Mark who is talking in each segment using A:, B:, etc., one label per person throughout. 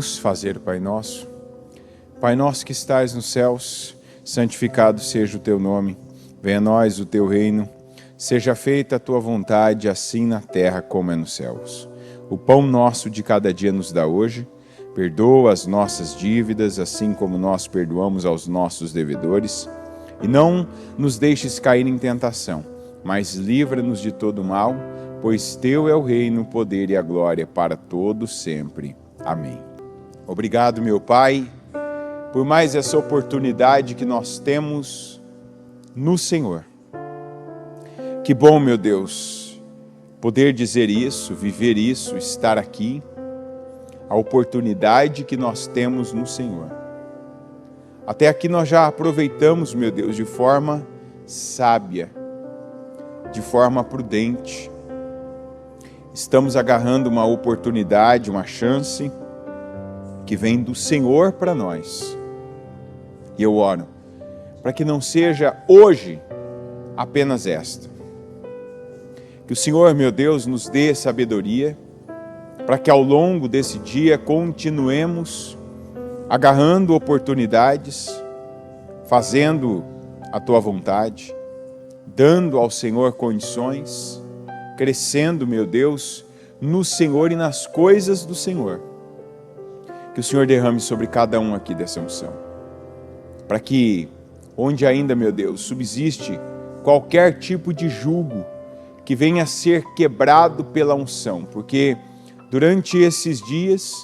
A: Vamos fazer o Pai Nosso. Pai nosso que estais nos céus, santificado seja o teu nome. Venha a nós o teu reino. Seja feita a tua vontade, assim na terra como é nos céus. O pão nosso de cada dia nos dá hoje. Perdoa as nossas dívidas, assim como nós perdoamos aos nossos devedores. E não nos deixes cair em tentação, mas livra-nos de todo mal, pois teu é o reino, o poder e a glória para todos sempre. Amém. Obrigado, meu Pai, por mais essa oportunidade que nós temos no Senhor. Que bom, meu Deus, poder dizer isso, viver isso, estar aqui, a oportunidade que nós temos no Senhor. Até aqui nós já aproveitamos, meu Deus, de forma sábia, de forma prudente. Estamos agarrando uma oportunidade, uma chance que vem do Senhor para nós. E eu oro para que não seja hoje apenas esta. Que o Senhor, meu Deus, nos dê sabedoria para que ao longo desse dia continuemos agarrando oportunidades, fazendo a Tua vontade, dando ao Senhor condições, crescendo, meu Deus, no Senhor e nas coisas do Senhor. Que o Senhor derrame sobre cada um aqui dessa unção. Para que, onde ainda, meu Deus, subsiste qualquer tipo de jugo que venha a ser quebrado pela unção. Porque durante esses dias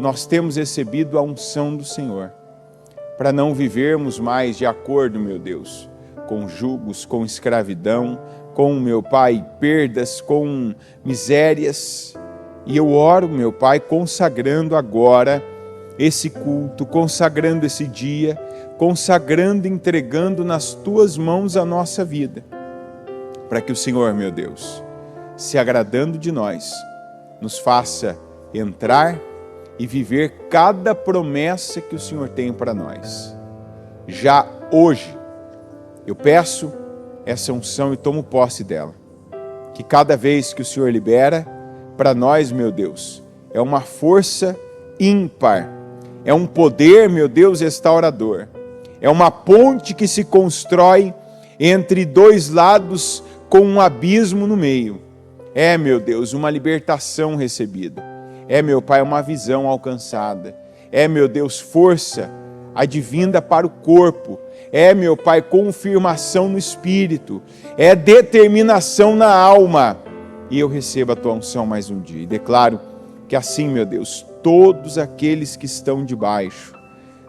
A: nós temos recebido a unção do Senhor. Para não vivermos mais de acordo, meu Deus, com jugos, com escravidão, com, meu Pai, perdas, com misérias. E eu oro, meu Pai, consagrando agora esse culto, consagrando esse dia, consagrando, entregando nas Tuas mãos a nossa vida, para que o Senhor, meu Deus, se agradando de nós, nos faça entrar e viver cada promessa que o Senhor tem para nós. Já hoje, eu peço essa unção e tomo posse dela, que cada vez que o Senhor libera, para nós, meu Deus, é uma força ímpar, é um poder, meu Deus, restaurador, é uma ponte que se constrói entre dois lados com um abismo no meio. É, meu Deus, uma libertação recebida. É, meu Pai, uma visão alcançada. É, meu Deus, força advinda para o corpo. É, meu Pai, confirmação no espírito. É determinação na alma. E eu recebo a Tua unção mais um dia. E declaro que assim, meu Deus, todos aqueles que estão debaixo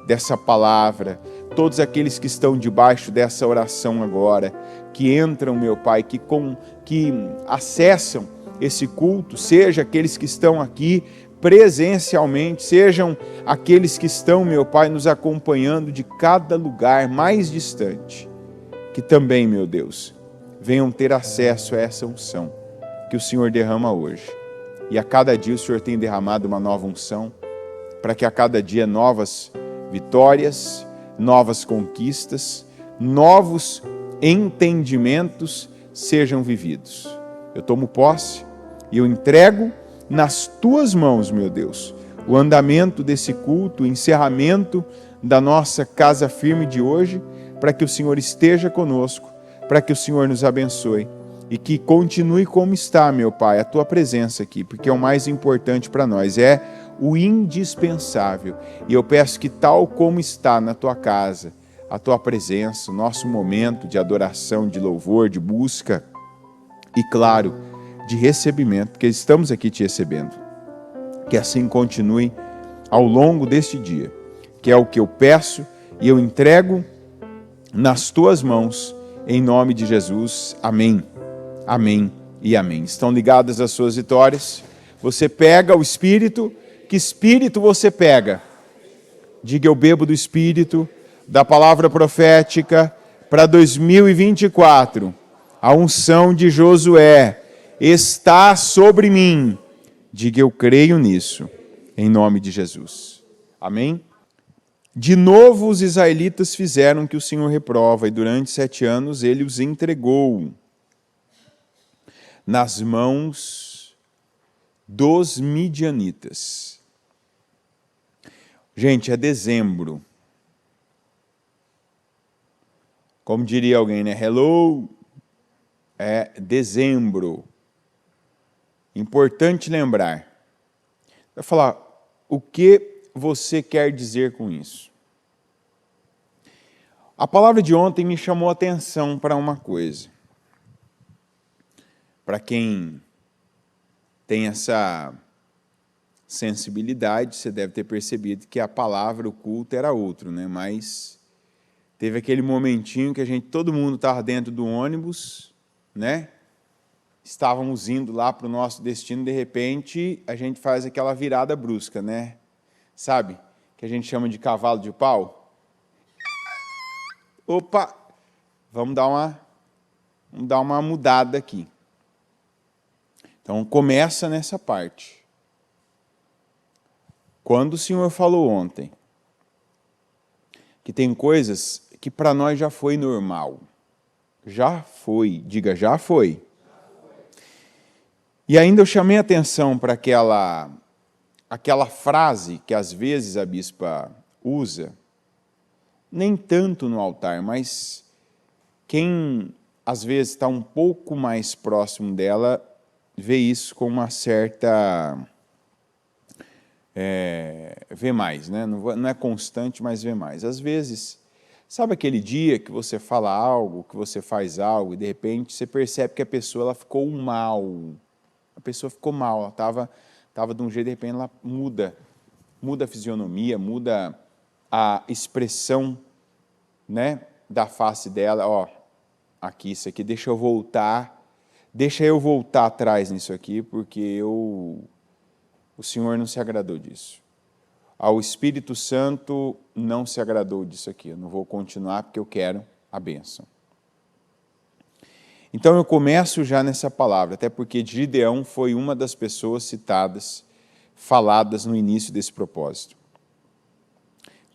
A: dessa palavra, todos aqueles que estão debaixo dessa oração agora, que entram, meu Pai, que acessam esse culto, seja aqueles que estão aqui presencialmente, sejam aqueles que estão, meu Pai, nos acompanhando de cada lugar mais distante, que também, meu Deus, venham ter acesso a essa unção que o Senhor derrama hoje. E a cada dia o Senhor tem derramado uma nova unção, para que a cada dia novas vitórias, novas conquistas, novos entendimentos sejam vividos. Eu tomo posse e eu entrego nas Tuas mãos, meu Deus, o andamento desse culto, o encerramento da nossa casa firme de hoje, para que o Senhor esteja conosco, para que o Senhor nos abençoe e que continue como está, meu Pai, a Tua presença aqui, porque é o mais importante para nós, é o indispensável. E eu peço que tal como está na Tua casa, a Tua presença, o nosso momento de adoração, de louvor, de busca e, claro, de recebimento, porque estamos aqui Te recebendo. Que assim continue ao longo deste dia, que é o que eu peço e eu entrego nas Tuas mãos, em nome de Jesus. Amém, amém e amém. Estão ligadas as suas vitórias? Você pega o Espírito. Que Espírito você pega? Diga: eu bebo do Espírito, da palavra profética para 2024. A unção de Josué está sobre mim. Diga: eu creio nisso, em nome de Jesus. Amém? De novo os israelitas fizeram o que o Senhor reprova, e durante 7 anos ele os entregou nas mãos dos midianitas. Gente, é dezembro. Como diria alguém, né? Hello! É dezembro. Importante lembrar. Vai falar, o que você quer dizer com isso? A palavra de ontem me chamou a atenção para uma coisa. Para quem tem essa sensibilidade, você deve ter percebido que a palavra, o culto era outro, né? Mas teve aquele momentinho que todo mundo estava dentro do ônibus, né? Estávamos indo lá para o nosso destino, de repente a gente faz aquela virada brusca, né? Sabe? Que a gente chama de cavalo de pau. Opa! Vamos dar uma mudada aqui. Então começa nessa parte. Quando o Senhor falou ontem que tem coisas que para nós já foi normal. Já foi, diga já foi. E ainda eu chamei a atenção para aquela frase que às vezes a bispa usa, nem tanto no altar, mas quem às vezes está um pouco mais próximo dela vê isso com uma certa... vê mais, né? Não é constante, mas vê mais. Às vezes, sabe aquele dia que você fala algo, que você faz algo, e de repente você percebe que a pessoa ela ficou mal. A pessoa ficou mal, ela estava de um jeito, de repente ela muda a fisionomia, muda a expressão, né, da face dela. Ó, aqui, isso aqui, deixa eu voltar atrás nisso aqui, porque o Senhor não se agradou disso. Ao Espírito Santo não se agradou disso aqui. Eu não vou continuar porque eu quero a bênção. Então eu começo já nessa palavra, até porque Gideão foi uma das pessoas citadas, faladas no início desse propósito.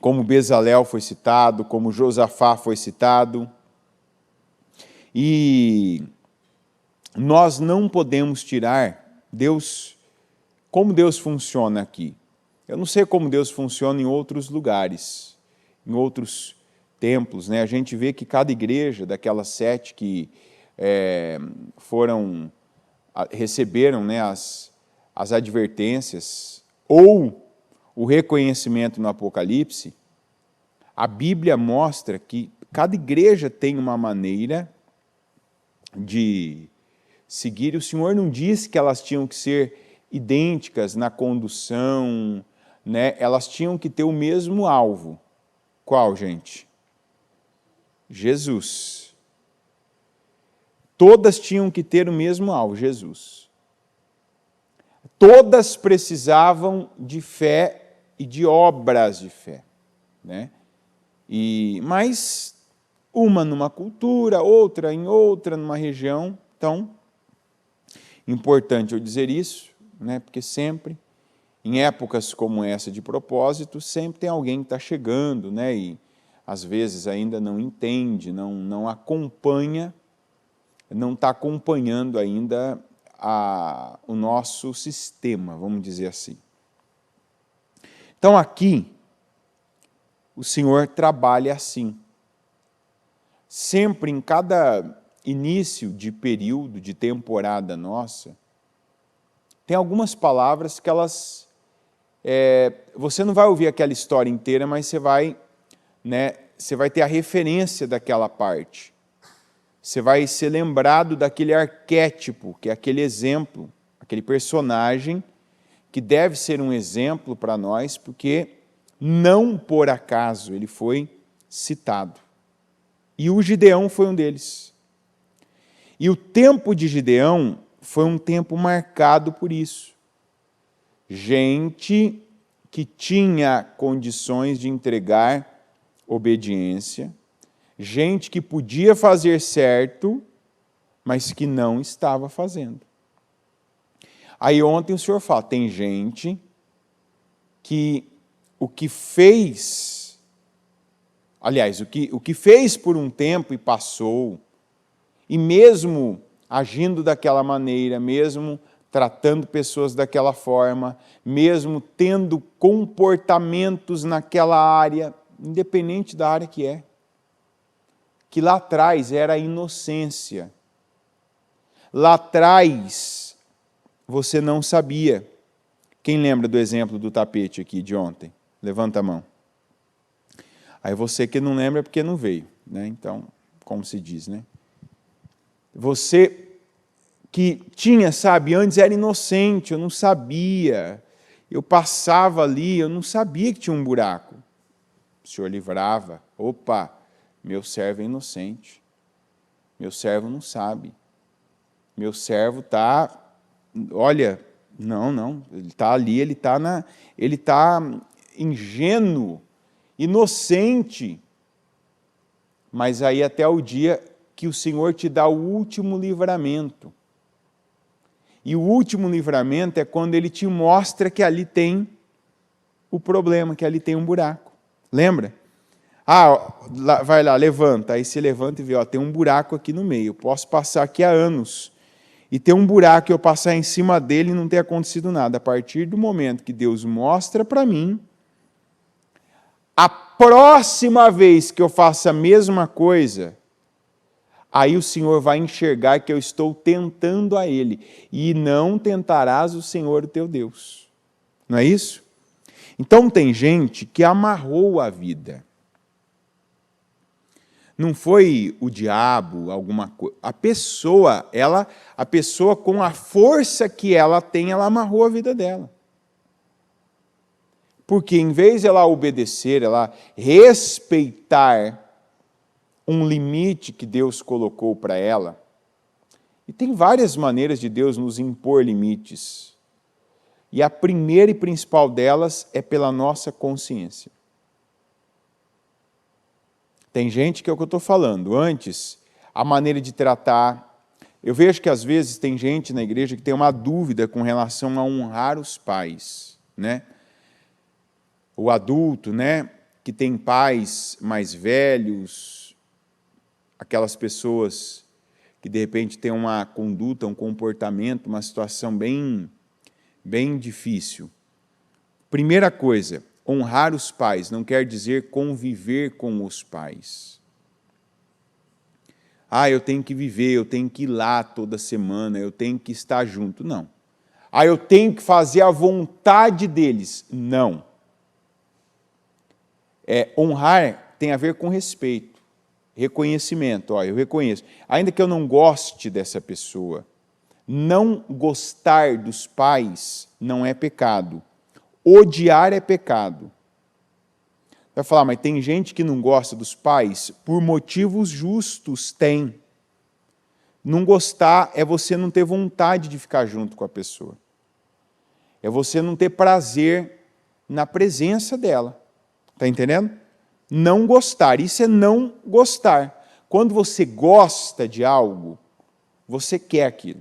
A: Como Bezalel foi citado, como Josafá foi citado. E nós não podemos tirar como Deus funciona aqui. Eu não sei como Deus funciona em outros lugares, em outros templos, né? A gente vê que cada igreja, daquelas 7 que receberam, né, as advertências ou o reconhecimento no Apocalipse, a Bíblia mostra que cada igreja tem uma maneira de seguir. O Senhor não disse que elas tinham que ser idênticas na condução, né? Elas tinham que ter o mesmo alvo. Qual, gente? Jesus. Todas tinham que ter o mesmo alvo, Jesus. Todas precisavam de fé e de obras de fé, né? Mas uma numa cultura, outra em outra, numa região. Então, importante eu dizer isso, né? Porque sempre, em épocas como essa de propósito, sempre tem alguém que está chegando, né? E às vezes ainda não entende, não acompanha, não está acompanhando ainda o nosso sistema, vamos dizer assim. Então aqui, o Senhor trabalha assim. Sempre em cada início de período, de temporada nossa, tem algumas palavras que elas... você não vai ouvir aquela história inteira, mas você vai ter a referência daquela parte. Você vai ser lembrado daquele arquétipo, que é aquele exemplo, aquele personagem que deve ser um exemplo para nós, porque não por acaso ele foi citado. E o Gideão foi um deles. E o tempo de Gideão foi um tempo marcado por isso. Gente que tinha condições de entregar obediência, gente que podia fazer certo, mas que não estava fazendo. Aí ontem o Senhor fala, tem gente que o que fez, aliás, o que fez por um tempo e passou, e mesmo agindo daquela maneira, mesmo tratando pessoas daquela forma, mesmo tendo comportamentos naquela área, independente da área que lá atrás era a inocência. Lá atrás você não sabia. Quem lembra do exemplo do tapete aqui de ontem? Levanta a mão. Aí você que não lembra é porque não veio, né? Então, como se diz, né? Você que tinha, sabe, antes era inocente, eu não sabia. Eu passava ali, eu não sabia que tinha um buraco. O Senhor livrava. Opa, meu servo é inocente. Meu servo não sabe. Meu servo está, olha, não, ele está ali, ele está ingênuo, inocente. Mas aí até o dia que o Senhor te dá o último livramento. E o último livramento é quando Ele te mostra que ali tem o problema, que ali tem um buraco. Lembra? Vai lá, levanta. Aí você levanta e vê, tem um buraco aqui no meio. Eu posso passar aqui há anos e ter um buraco e eu passar em cima dele e não ter acontecido nada. A partir do momento que Deus mostra para mim, a próxima vez que eu faço a mesma coisa, aí o Senhor vai enxergar que eu estou tentando a Ele. E não tentarás o Senhor, o teu Deus. Não é isso? Então tem gente que amarrou a vida. Não foi o diabo, alguma coisa. A pessoa com a força que ela tem, ela amarrou a vida dela. Porque em vez de ela obedecer, ela respeitar um limite que Deus colocou para ela, e tem várias maneiras de Deus nos impor limites, e a primeira e principal delas é pela nossa consciência. Tem gente que é o que eu estou falando, antes, a maneira de tratar, eu vejo que às vezes tem gente na igreja que tem uma dúvida com relação a honrar os pais, né? O adulto, né, que tem pais mais velhos, aquelas pessoas que de repente têm uma conduta, um comportamento, uma situação bem difícil. Primeira coisa, honrar os pais não quer dizer conviver com os pais. Eu tenho que viver, eu tenho que ir lá toda semana, eu tenho que estar junto. Não. Eu tenho que fazer a vontade deles. Não. Honrar tem a ver com respeito, reconhecimento. Eu reconheço. Ainda que eu não goste dessa pessoa, não gostar dos pais não é pecado. Odiar é pecado. Vai falar, mas tem gente que não gosta dos pais por motivos justos, tem. Não gostar é você não ter vontade de ficar junto com a pessoa. É você não ter prazer na presença dela. Está entendendo? Não gostar, isso é não gostar. Quando você gosta de algo, você quer aquilo.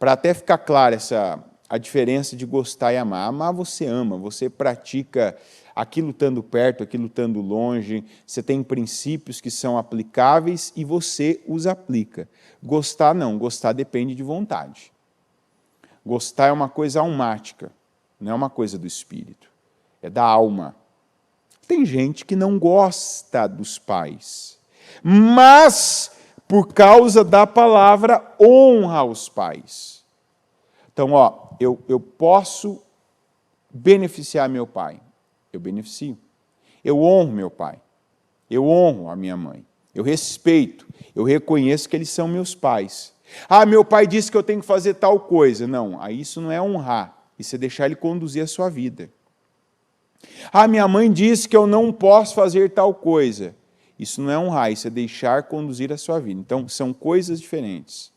A: Para até ficar clara a diferença de gostar e amar. Amar você ama, você pratica aquilo estando perto, aquilo estando longe, você tem princípios que são aplicáveis e você os aplica. Gostar não, gostar depende de vontade. Gostar é uma coisa almática, não é uma coisa do espírito, é da alma. Tem gente que não gosta dos pais, mas por causa da palavra honra os pais. Então, eu posso beneficiar meu pai, eu beneficio. Eu honro meu pai, eu honro a minha mãe, eu respeito, eu reconheço que eles são meus pais. Meu pai disse que eu tenho que fazer tal coisa. Não, isso não é honrar, isso é deixar ele conduzir a sua vida. Minha mãe disse que eu não posso fazer tal coisa. Isso não é honrar, isso é deixar conduzir a sua vida. Então, são coisas diferentes.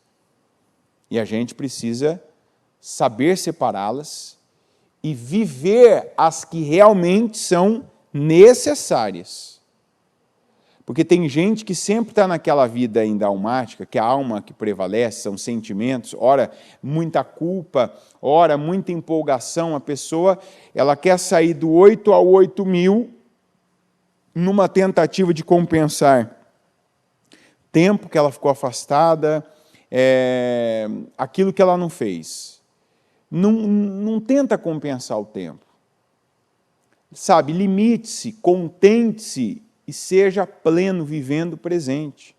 A: E a gente precisa saber separá-las e viver as que realmente são necessárias. Porque tem gente que sempre está naquela vida ainda almática, que a alma que prevalece, são sentimentos, ora muita culpa, ora muita empolgação. A pessoa ela quer sair do 8 ao 8.000 numa tentativa de compensar tempo que ela ficou afastada, aquilo que ela não fez. Não tenta compensar o tempo. Sabe, limite-se, contente-se e seja pleno, vivendo o presente.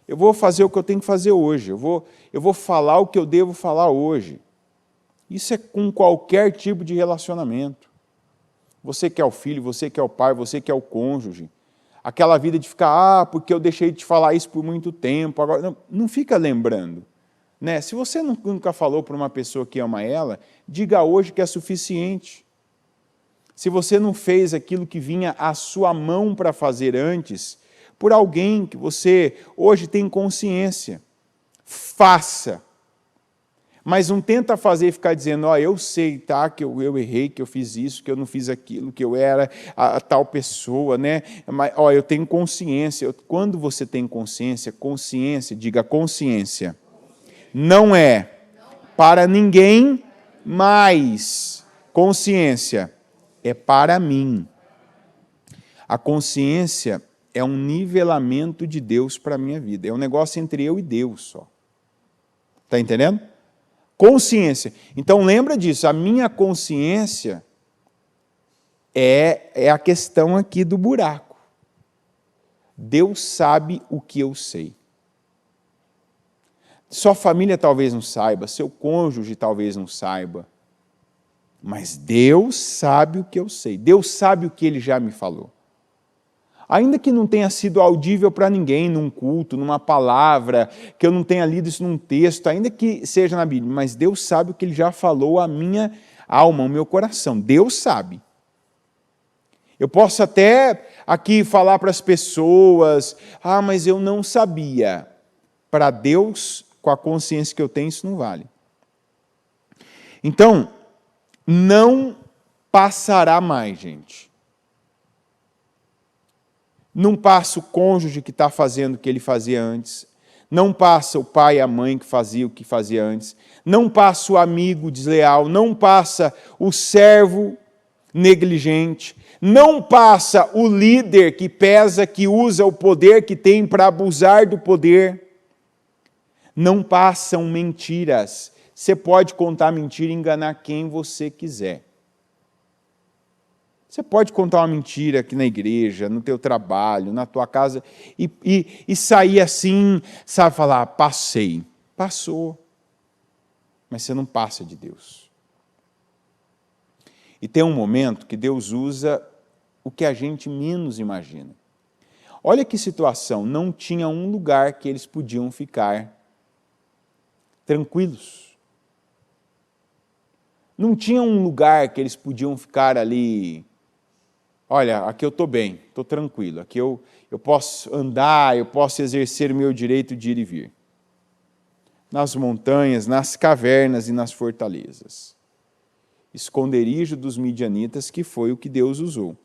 A: Eu vou fazer o que eu tenho que fazer hoje, eu vou falar o que eu devo falar hoje. Isso é com qualquer tipo de relacionamento. Você que é o filho, você que é o pai, você que é o cônjuge. Aquela vida de ficar, porque eu deixei de te falar isso por muito tempo. Agora, não fica lembrando. Né? Se você nunca falou para uma pessoa que ama ela, diga hoje que é suficiente. Se você não fez aquilo que vinha à sua mão para fazer antes, por alguém que você hoje tem consciência, faça. Mas não tenta fazer e ficar dizendo, eu sei, tá, que eu errei, que eu fiz isso, que eu não fiz aquilo, que eu era a tal pessoa, né? Mas, eu tenho consciência. Quando você tem consciência, diga consciência, não é para ninguém mais. Consciência é para mim. A consciência é um nivelamento de Deus para a minha vida. É um negócio entre eu e Deus só. Está entendendo? Consciência. Então lembra disso, a minha consciência é a questão aqui do buraco. Deus sabe o que eu sei. Sua família talvez não saiba, seu cônjuge talvez não saiba, mas Deus sabe o que eu sei. Deus sabe o que Ele já me falou. Ainda que não tenha sido audível para ninguém, num culto, numa palavra, que eu não tenha lido isso num texto, ainda que seja na Bíblia, mas Deus sabe o que Ele já falou à minha alma, ao meu coração. Deus sabe. Eu posso até aqui falar para as pessoas, mas eu não sabia. Para Deus, com a consciência que eu tenho, isso não vale. Então, não passará mais, gente. Não passa o cônjuge que está fazendo o que ele fazia antes. Não passa o pai e a mãe que fazia o que fazia antes. Não passa o amigo desleal. Não passa o servo negligente. Não passa o líder que pesa, que usa o poder que tem para abusar do poder. Não passam mentiras. Você pode contar mentira e enganar quem você quiser. Você pode contar uma mentira aqui na igreja, no teu trabalho, na tua casa, e sair assim, sabe, falar, passei. Passou. Mas você não passa de Deus. E tem um momento que Deus usa o que a gente menos imagina. Olha que situação, não tinha um lugar que eles podiam ficar tranquilos. Não tinha um lugar que eles podiam ficar ali. Olha, aqui eu estou bem, estou tranquilo, aqui eu posso andar, eu posso exercer o meu direito de ir e vir. Nas montanhas, nas cavernas e nas fortalezas. Esconderijo dos midianitas, que foi o que Deus usou.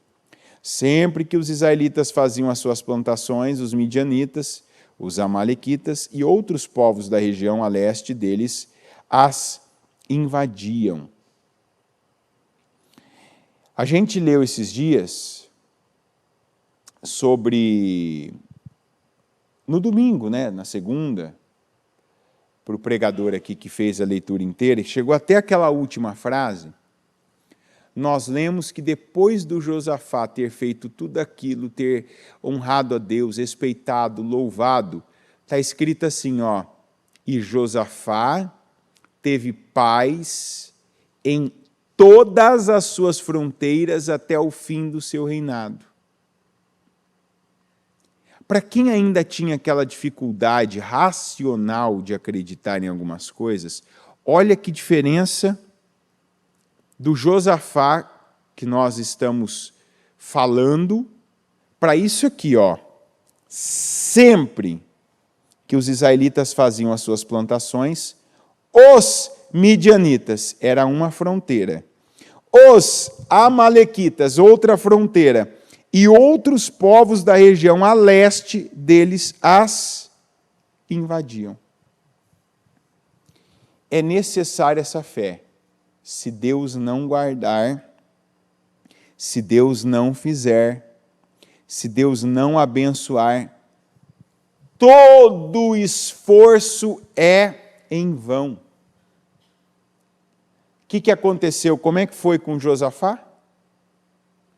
A: Sempre que os israelitas faziam as suas plantações, os midianitas, os amalequitas e outros povos da região a leste deles as invadiam. A gente leu esses dias sobre, no domingo, né, na segunda, para o pregador aqui que fez a leitura inteira, e chegou até aquela última frase, nós lemos que depois do Josafá ter feito tudo aquilo, ter honrado a Deus, respeitado, louvado, está escrito assim, e Josafá teve paz em todas as suas fronteiras até o fim do seu reinado. Para quem ainda tinha aquela dificuldade racional de acreditar em algumas coisas, olha que diferença do Josafá que nós estamos falando para isso aqui, Sempre que os israelitas faziam as suas plantações, os midianitas era uma fronteira, os amalequitas outra fronteira e outros povos da região a leste deles as invadiam. É necessária essa fé. Se Deus não guardar, se Deus não fizer, se Deus não abençoar, todo esforço é em vão. O que aconteceu? Como é que foi com Josafá?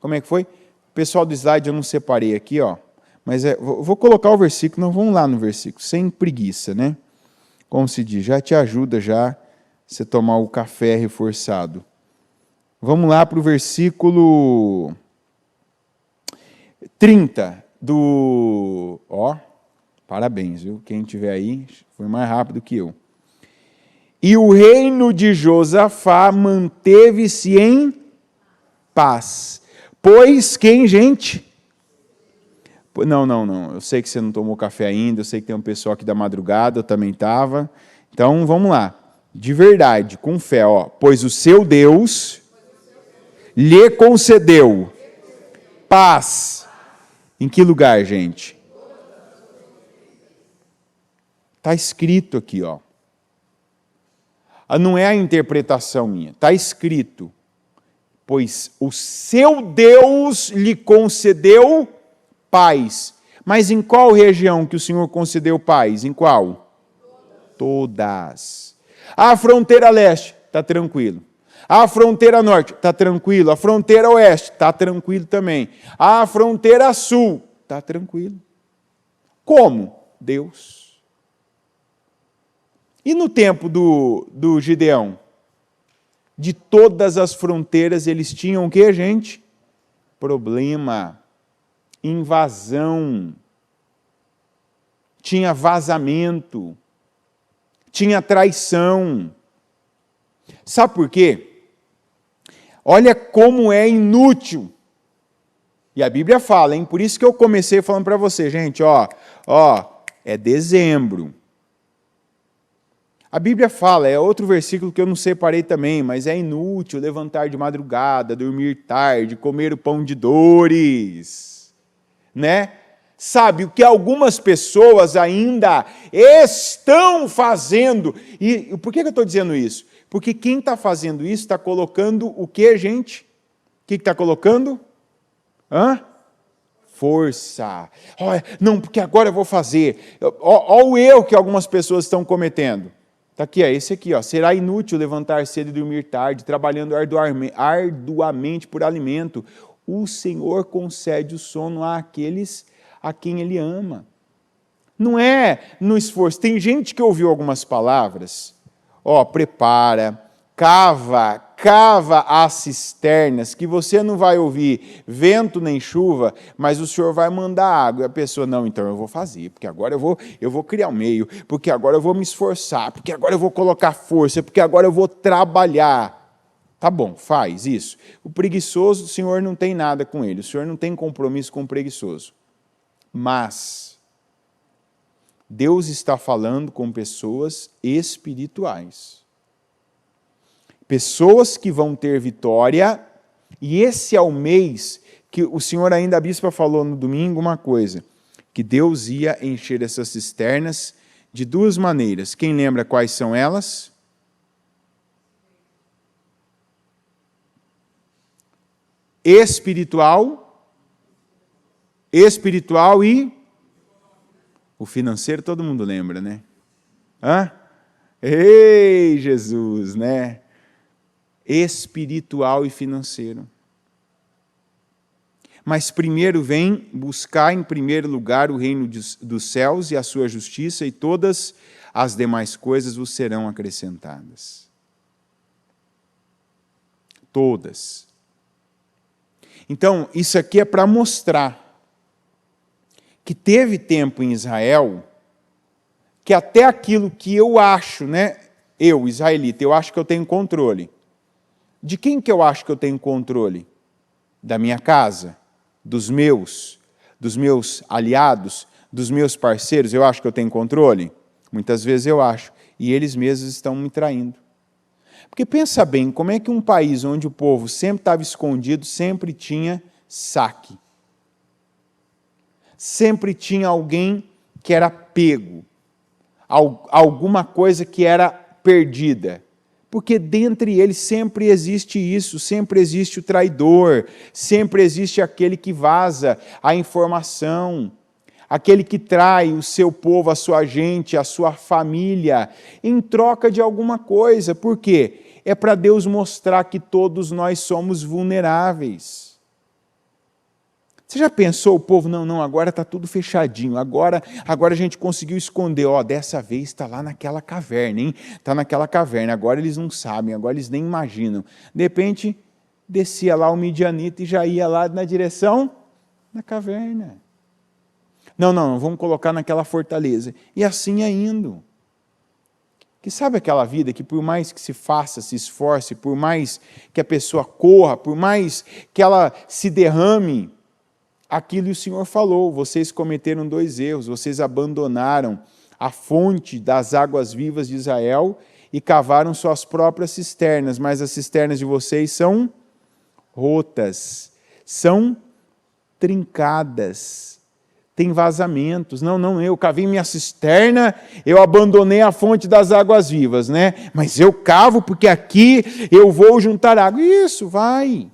A: Como é que foi? Pessoal do slide eu não separei aqui, ó. Mas vou colocar o versículo, não vamos lá no versículo, sem preguiça, né? Como se diz, já te ajuda já você tomar o café reforçado. Vamos lá para o versículo 30 do... Ó, parabéns, viu? Quem tiver aí foi mais rápido que eu. E o reino de Josafá manteve-se em paz. Pois quem, gente? Não. Eu sei que você não tomou café ainda, eu sei que tem um pessoal aqui da madrugada, eu também estava. Então, vamos lá. De verdade, com fé, ó. Pois o seu Deus lhe concedeu paz. Em que lugar, gente? Está escrito aqui, ó. Não é a interpretação minha, está escrito. Pois o seu Deus lhe concedeu paz. Mas em qual região que o Senhor concedeu paz? Em qual? Todas. A fronteira leste, está tranquilo. A fronteira norte, está tranquilo. A fronteira oeste, está tranquilo também. A fronteira sul, está tranquilo. Como? Deus. E no tempo do Gideão? De todas as fronteiras, eles tinham o que, gente? Problema, invasão, tinha vazamento, tinha traição. Sabe por quê? Olha como é inútil. E a Bíblia fala, hein? Por isso que eu comecei falando para você, gente, ó, é dezembro. A Bíblia fala, é outro versículo que eu não separei também, mas é inútil levantar de madrugada, dormir tarde, comer o pão de dores, né? Sabe, o que algumas pessoas ainda estão fazendo, e por que eu estou dizendo isso? Porque quem está fazendo isso está colocando o que, gente? O que está colocando? Força. Não, porque agora eu vou fazer. Olha o erro que algumas pessoas estão cometendo. Está aqui, esse aqui, ó. Será inútil levantar cedo e dormir tarde, trabalhando arduamente por alimento. O Senhor concede o sono àqueles a quem Ele ama. Não é no esforço. Tem gente que ouviu algumas palavras, prepara, cava as cisternas, que você não vai ouvir vento nem chuva, mas o Senhor vai mandar água. E a pessoa, não, então eu vou fazer, porque agora eu vou criar um meio, porque agora eu vou me esforçar, porque agora eu vou colocar força, porque agora eu vou trabalhar. Tá bom, faz isso. O preguiçoso, o Senhor não tem nada com ele, o Senhor não tem compromisso com o preguiçoso. Mas Deus está falando com pessoas espirituais. Pessoas que vão ter vitória, e esse é o mês que o Senhor ainda, a bispa falou no domingo uma coisa, que Deus ia encher essas cisternas de duas maneiras. Quem lembra quais são elas? Espiritual e o financeiro, todo mundo lembra, né? Ei, Jesus, né? Espiritual e financeiro. Mas primeiro vem buscar em primeiro lugar o reino dos céus e a sua justiça, e todas as demais coisas vos serão acrescentadas. Todas. Então, isso aqui é para mostrar que teve tempo em Israel que até aquilo que eu acho, né, eu, israelita, eu acho que eu tenho controle. De quem que eu acho que eu tenho controle? Da minha casa? Dos meus aliados? Dos meus parceiros? Eu acho que eu tenho controle? Muitas vezes eu acho. E eles mesmos estão me traindo. Porque pensa bem, como é que um país onde o povo sempre estava escondido, sempre tinha saque? Sempre tinha alguém que era pego. Alguma coisa que era perdida. Porque dentre eles sempre existe isso, sempre existe o traidor, sempre existe aquele que vaza a informação, aquele que trai o seu povo, a sua gente, a sua família, em troca de alguma coisa. Por quê? É para Deus mostrar que todos nós somos vulneráveis. Você já pensou, o povo, não, agora está tudo fechadinho, agora a gente conseguiu esconder, dessa vez está lá naquela caverna, hein? Está naquela caverna, agora eles não sabem, agora eles nem imaginam. De repente, descia lá o midianita e já ia lá na direção da caverna. Não, vamos colocar naquela fortaleza. E assim é indo. Que sabe aquela vida que por mais que se faça, se esforce, por mais que a pessoa corra, por mais que ela se derrame, aquilo o Senhor falou, vocês cometeram 2 erros, vocês abandonaram a fonte das águas vivas de Israel e cavaram suas próprias cisternas, mas as cisternas de vocês são rotas, são trincadas, tem vazamentos. Não, eu cavei minha cisterna, eu abandonei a fonte das águas vivas, né? Mas eu cavo porque aqui eu vou juntar água. Isso, vai.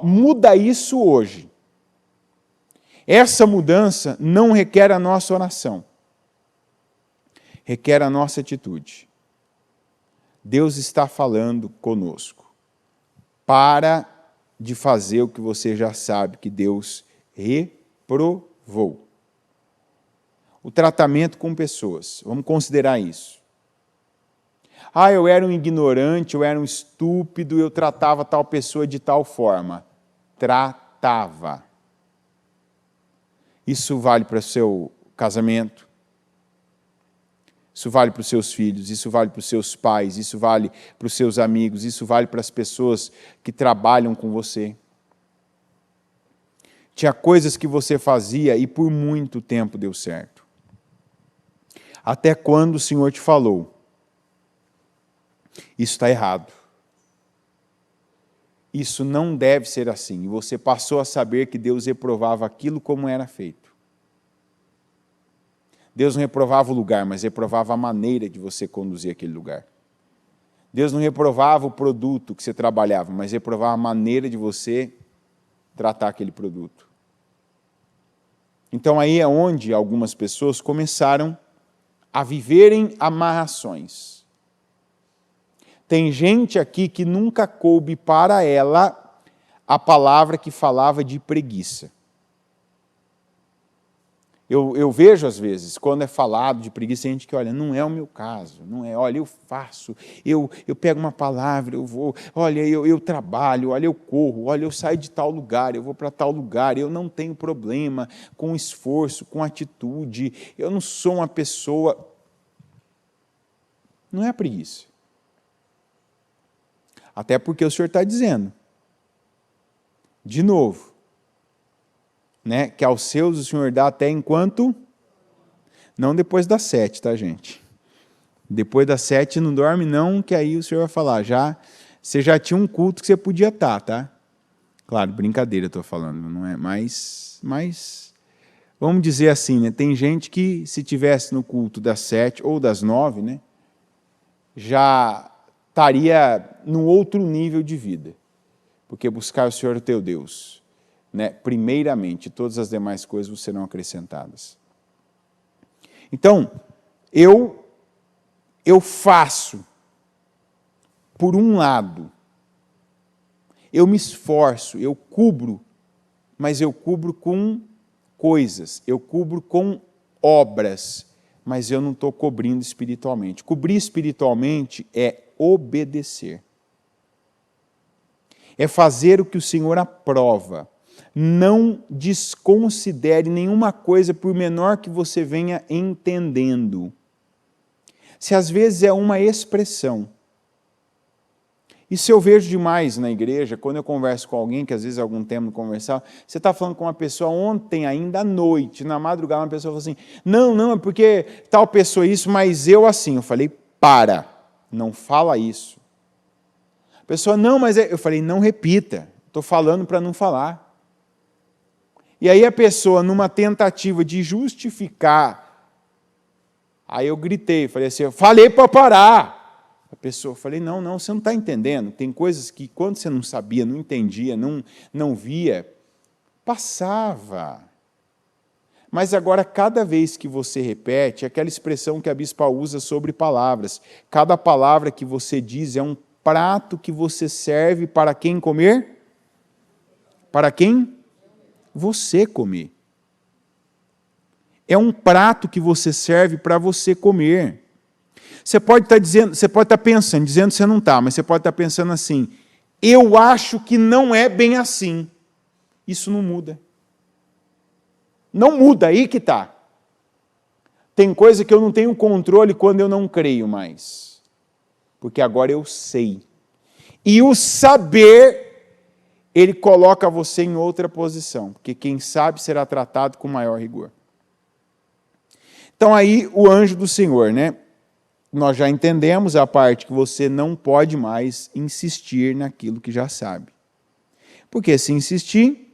A: Muda isso hoje. Essa mudança não requer a nossa oração. Requer a nossa atitude. Deus está falando conosco. Para de fazer o que você já sabe que Deus reprovou. O tratamento com pessoas. Vamos considerar isso. Eu era um ignorante, eu era um estúpido, eu tratava tal pessoa de tal forma. Tratava. Isso vale para o seu casamento, isso vale para os seus filhos, isso vale para os seus pais, isso vale para os seus amigos, isso vale para as pessoas que trabalham com você. Tinha coisas que você fazia e por muito tempo deu certo. Até quando o Senhor te falou, isso está errado. Isso não deve ser assim. E você passou a saber que Deus reprovava aquilo como era feito. Deus não reprovava o lugar, mas reprovava a maneira de você conduzir aquele lugar. Deus não reprovava o produto que você trabalhava, mas reprovava a maneira de você tratar aquele produto. Então aí é onde algumas pessoas começaram a viverem amarrações. Tem gente aqui que nunca coube para ela a palavra que falava de preguiça. Eu vejo às vezes, quando é falado de preguiça, tem gente que, olha, não é o meu caso, não é, olha, eu faço, eu pego uma palavra, eu vou, olha, eu trabalho, olha, eu corro, olha, eu saio de tal lugar, eu vou para tal lugar, eu não tenho problema com esforço, com atitude, eu não sou uma pessoa... Não é a preguiça. Até porque o Senhor está dizendo, de novo, né, que aos seus o Senhor dá até enquanto... Não depois das 7, tá, gente? Depois das 7 não dorme não, que aí o Senhor vai falar, você já tinha um culto que você podia estar, tá? Claro, brincadeira eu estou falando, não é? Mas, vamos dizer assim, né, tem gente que se tivesse no culto das 7 ou das 9, né, já estaria num outro nível de vida, porque buscar o Senhor teu Deus, né, primeiramente, todas as demais coisas serão acrescentadas. Então, eu faço, por um lado, eu me esforço, eu cubro, mas eu cubro com coisas, eu cubro com obras, mas eu não estou cobrindo espiritualmente. Cobrir espiritualmente é obedecer. É fazer o que o Senhor aprova. Não desconsidere nenhuma coisa, por menor que você venha entendendo. Se às vezes é uma expressão. Isso eu vejo demais na igreja, quando eu converso com alguém, que às vezes é algum tema conversar, você está falando com uma pessoa ontem ainda à noite, na madrugada, uma pessoa fala assim, não, é porque tal pessoa isso, mas eu assim. Eu falei, não fala isso. A pessoa, não, mas eu falei, não repita, estou falando para não falar. E aí a pessoa, numa tentativa de justificar, aí eu gritei, falei assim, eu falei para parar. A pessoa, eu falei, não, você não está entendendo. Tem coisas que quando você não sabia, não entendia, não via, passava. Mas agora, cada vez que você repete, aquela expressão que a bispa usa sobre palavras, cada palavra que você diz é um prato que você serve para quem comer? Para quem? Você comer. É um prato que você serve para você comer. Você pode estar pensando, dizendo que você não está, mas você pode estar pensando assim, eu acho que não é bem assim. Isso não muda. Não muda, aí que está. Tem coisa que eu não tenho controle quando eu não creio mais. Porque agora eu sei. E o saber, ele coloca você em outra posição. Porque quem sabe será tratado com maior rigor. Então aí o anjo do Senhor, né? Nós já entendemos a parte que você não pode mais insistir naquilo que já sabe. Porque se insistir,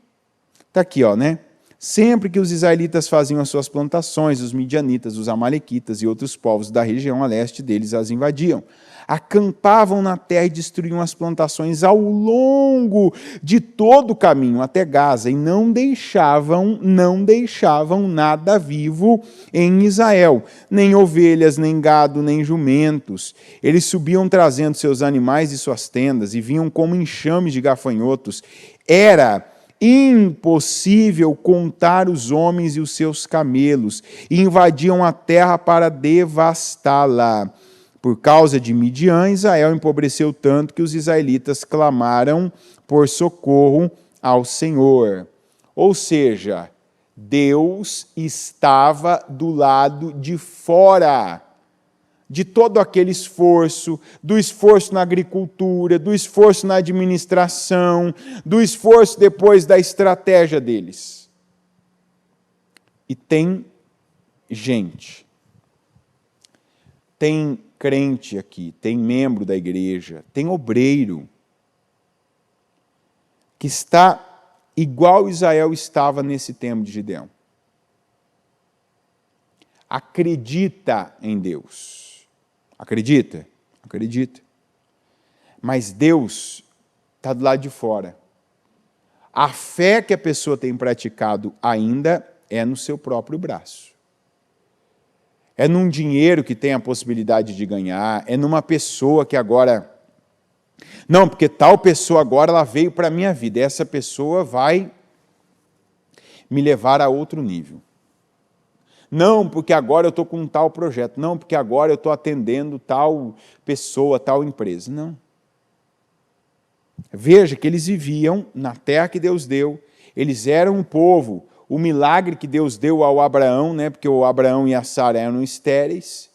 A: está aqui, ó, né? Sempre que os israelitas faziam as suas plantações, os midianitas, os amalequitas e outros povos da região a leste deles as invadiam. Acampavam na terra e destruíam as plantações ao longo de todo o caminho até Gaza e não deixavam nada vivo em Israel, nem ovelhas, nem gado, nem jumentos. Eles subiam trazendo seus animais e suas tendas e vinham como enxames de gafanhotos. Era impossível contar os homens e os seus camelos, e invadiam a terra para devastá-la. Por causa de Midian, Israel empobreceu tanto que os israelitas clamaram por socorro ao Senhor. Ou seja, Deus estava do lado de fora de todo aquele esforço, do esforço na agricultura, do esforço na administração, do esforço depois da estratégia deles. E tem gente, tem crente aqui, tem membro da igreja, tem obreiro, que está igual Israel estava nesse tempo de Gideão. Acredita em Deus. Acredita? Acredita. Mas Deus está do lado de fora. A fé que a pessoa tem praticado ainda é no seu próprio braço. É num dinheiro que tem a possibilidade de ganhar, é numa pessoa que agora... Não, porque tal pessoa agora ela veio para a minha vida, essa pessoa vai me levar a outro nível. Não, porque agora eu estou com um tal projeto. Não, porque agora eu estou atendendo tal pessoa, tal empresa. Não. Veja que eles viviam na terra que Deus deu. Eles eram um povo. O milagre que Deus deu ao Abraão, né, porque o Abraão e a Sara eram estéreis.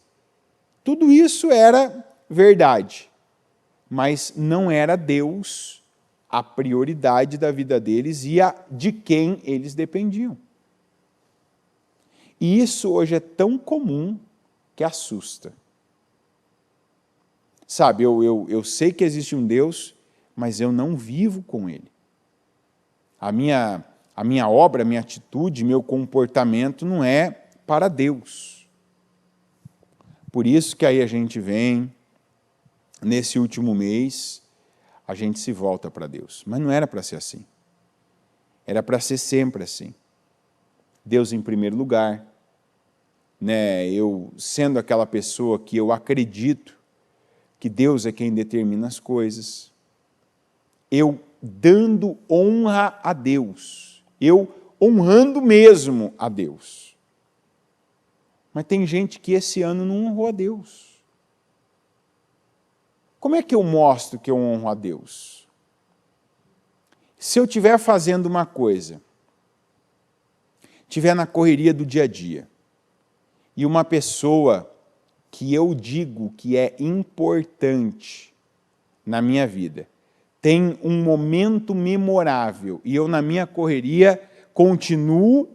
A: Tudo isso era verdade. Mas não era Deus a prioridade da vida deles e de quem eles dependiam. E isso hoje é tão comum que assusta. Sabe, eu sei que existe um Deus, mas eu não vivo com Ele. A minha obra, a minha atitude, meu comportamento não é para Deus. Por isso que aí a gente vem, nesse último mês, a gente se volta para Deus. Mas não era para ser assim. Era para ser sempre assim. Deus em primeiro lugar, né? Eu sendo aquela pessoa que eu acredito que Deus é quem determina as coisas, eu dando honra a Deus, eu honrando mesmo a Deus. Mas tem gente que esse ano não honrou a Deus. Como é que eu mostro que eu honro a Deus? Se eu estiver fazendo uma coisa, estiver na correria do dia a dia, e uma pessoa que eu digo que é importante na minha vida, tem um momento memorável, e eu na minha correria continuo,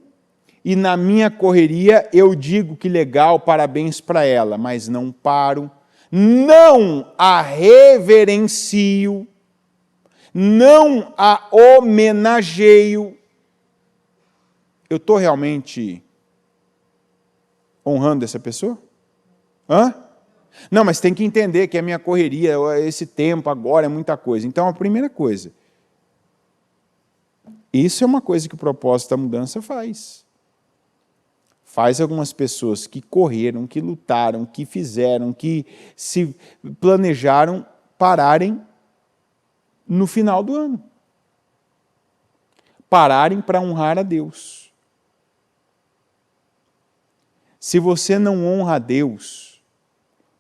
A: e na minha correria eu digo que legal, parabéns para ela, mas não paro, não a reverencio, não a homenageio. Eu estou realmente honrando essa pessoa? Hã? Não, mas tem que entender que a minha correria, esse tempo agora é muita coisa. Então, a primeira coisa, isso é uma coisa que o propósito da mudança faz. faz algumas pessoas que correram, que lutaram, que fizeram, que se planejaram pararem no final do ano. Pararem para honrar a Deus. Se você não honra a Deus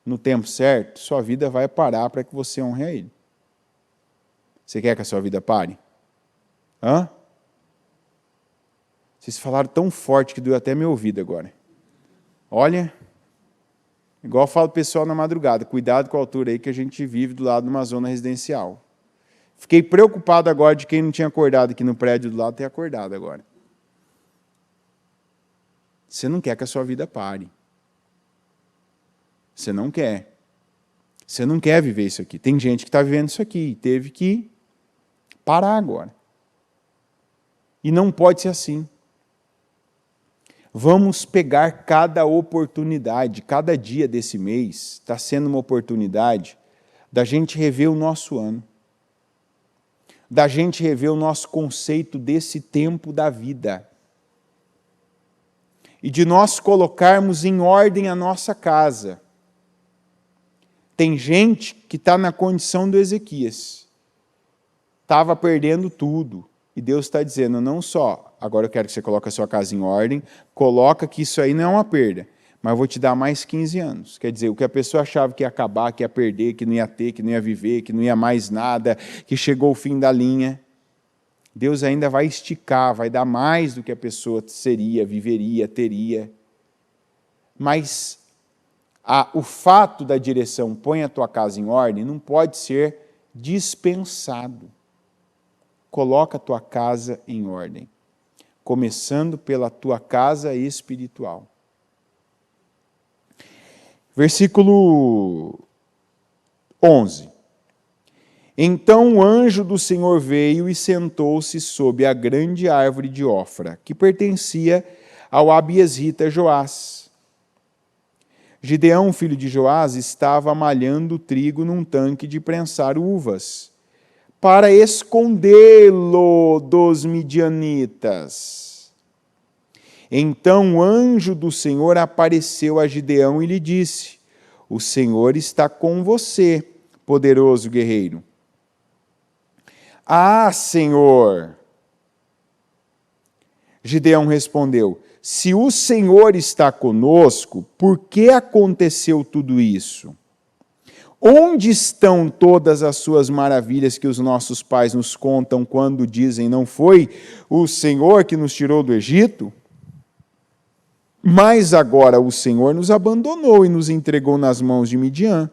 A: no tempo certo, sua vida vai parar para que você honre a Ele. Você quer que a sua vida pare? Hã? Vocês falaram tão forte que doeu até meu ouvido agora. Olha, igual eu falo pro pessoal na madrugada, cuidado com a altura aí que a gente vive do lado de uma zona residencial. Fiquei preocupado agora de quem não tinha acordado aqui no prédio do lado ter acordado agora. Você não quer que a sua vida pare. Você não quer. Você não quer viver isso aqui. Tem gente que está vivendo isso aqui e teve que parar agora. E não pode ser assim. Vamos pegar cada oportunidade, cada dia desse mês está sendo uma oportunidade da gente rever o nosso ano, da gente rever o nosso conceito desse tempo da vida e de nós colocarmos em ordem a nossa casa. Tem gente que está na condição do Ezequias, estava perdendo tudo. E Deus está dizendo, não só, agora eu quero que você coloque a sua casa em ordem, coloca que isso aí não é uma perda, mas eu vou te dar mais 15 anos. Quer dizer, o que a pessoa achava que ia acabar, que ia perder, que não ia ter, que não ia viver, que não ia mais nada, que chegou o fim da linha, Deus ainda vai esticar, vai dar mais do que a pessoa seria, viveria, teria. Mas o fato da direção põe a tua casa em ordem não pode ser dispensado. Coloca a tua casa em ordem, começando pela tua casa espiritual. Versículo 11. Então o anjo do Senhor veio e sentou-se sob a grande árvore de Ofra, que pertencia ao abiezrita Joás. Gideão, filho de Joás, estava malhando trigo num tanque de prensar uvas, para escondê-lo dos midianitas. Então o anjo do Senhor apareceu a Gideão e lhe disse, o Senhor está com você, poderoso guerreiro. Ah, Senhor! Gideão respondeu, se o Senhor está conosco, por que aconteceu tudo isso? Onde estão todas as suas maravilhas que os nossos pais nos contam quando dizem, não foi o Senhor que nos tirou do Egito? Mas agora o Senhor nos abandonou e nos entregou nas mãos de Midian.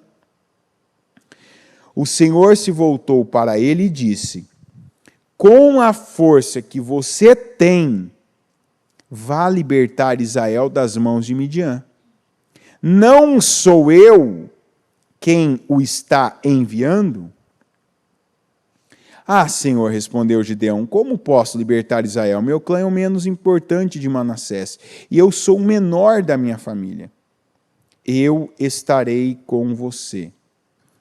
A: O Senhor se voltou para ele e disse, com a força que você tem, vá libertar Israel das mãos de Midian. Não sou eu quem o está enviando? Ah, Senhor, respondeu Gideão, como posso libertar Israel? Meu clã é o menos importante de Manassés, e eu sou o menor da minha família. Eu estarei com você,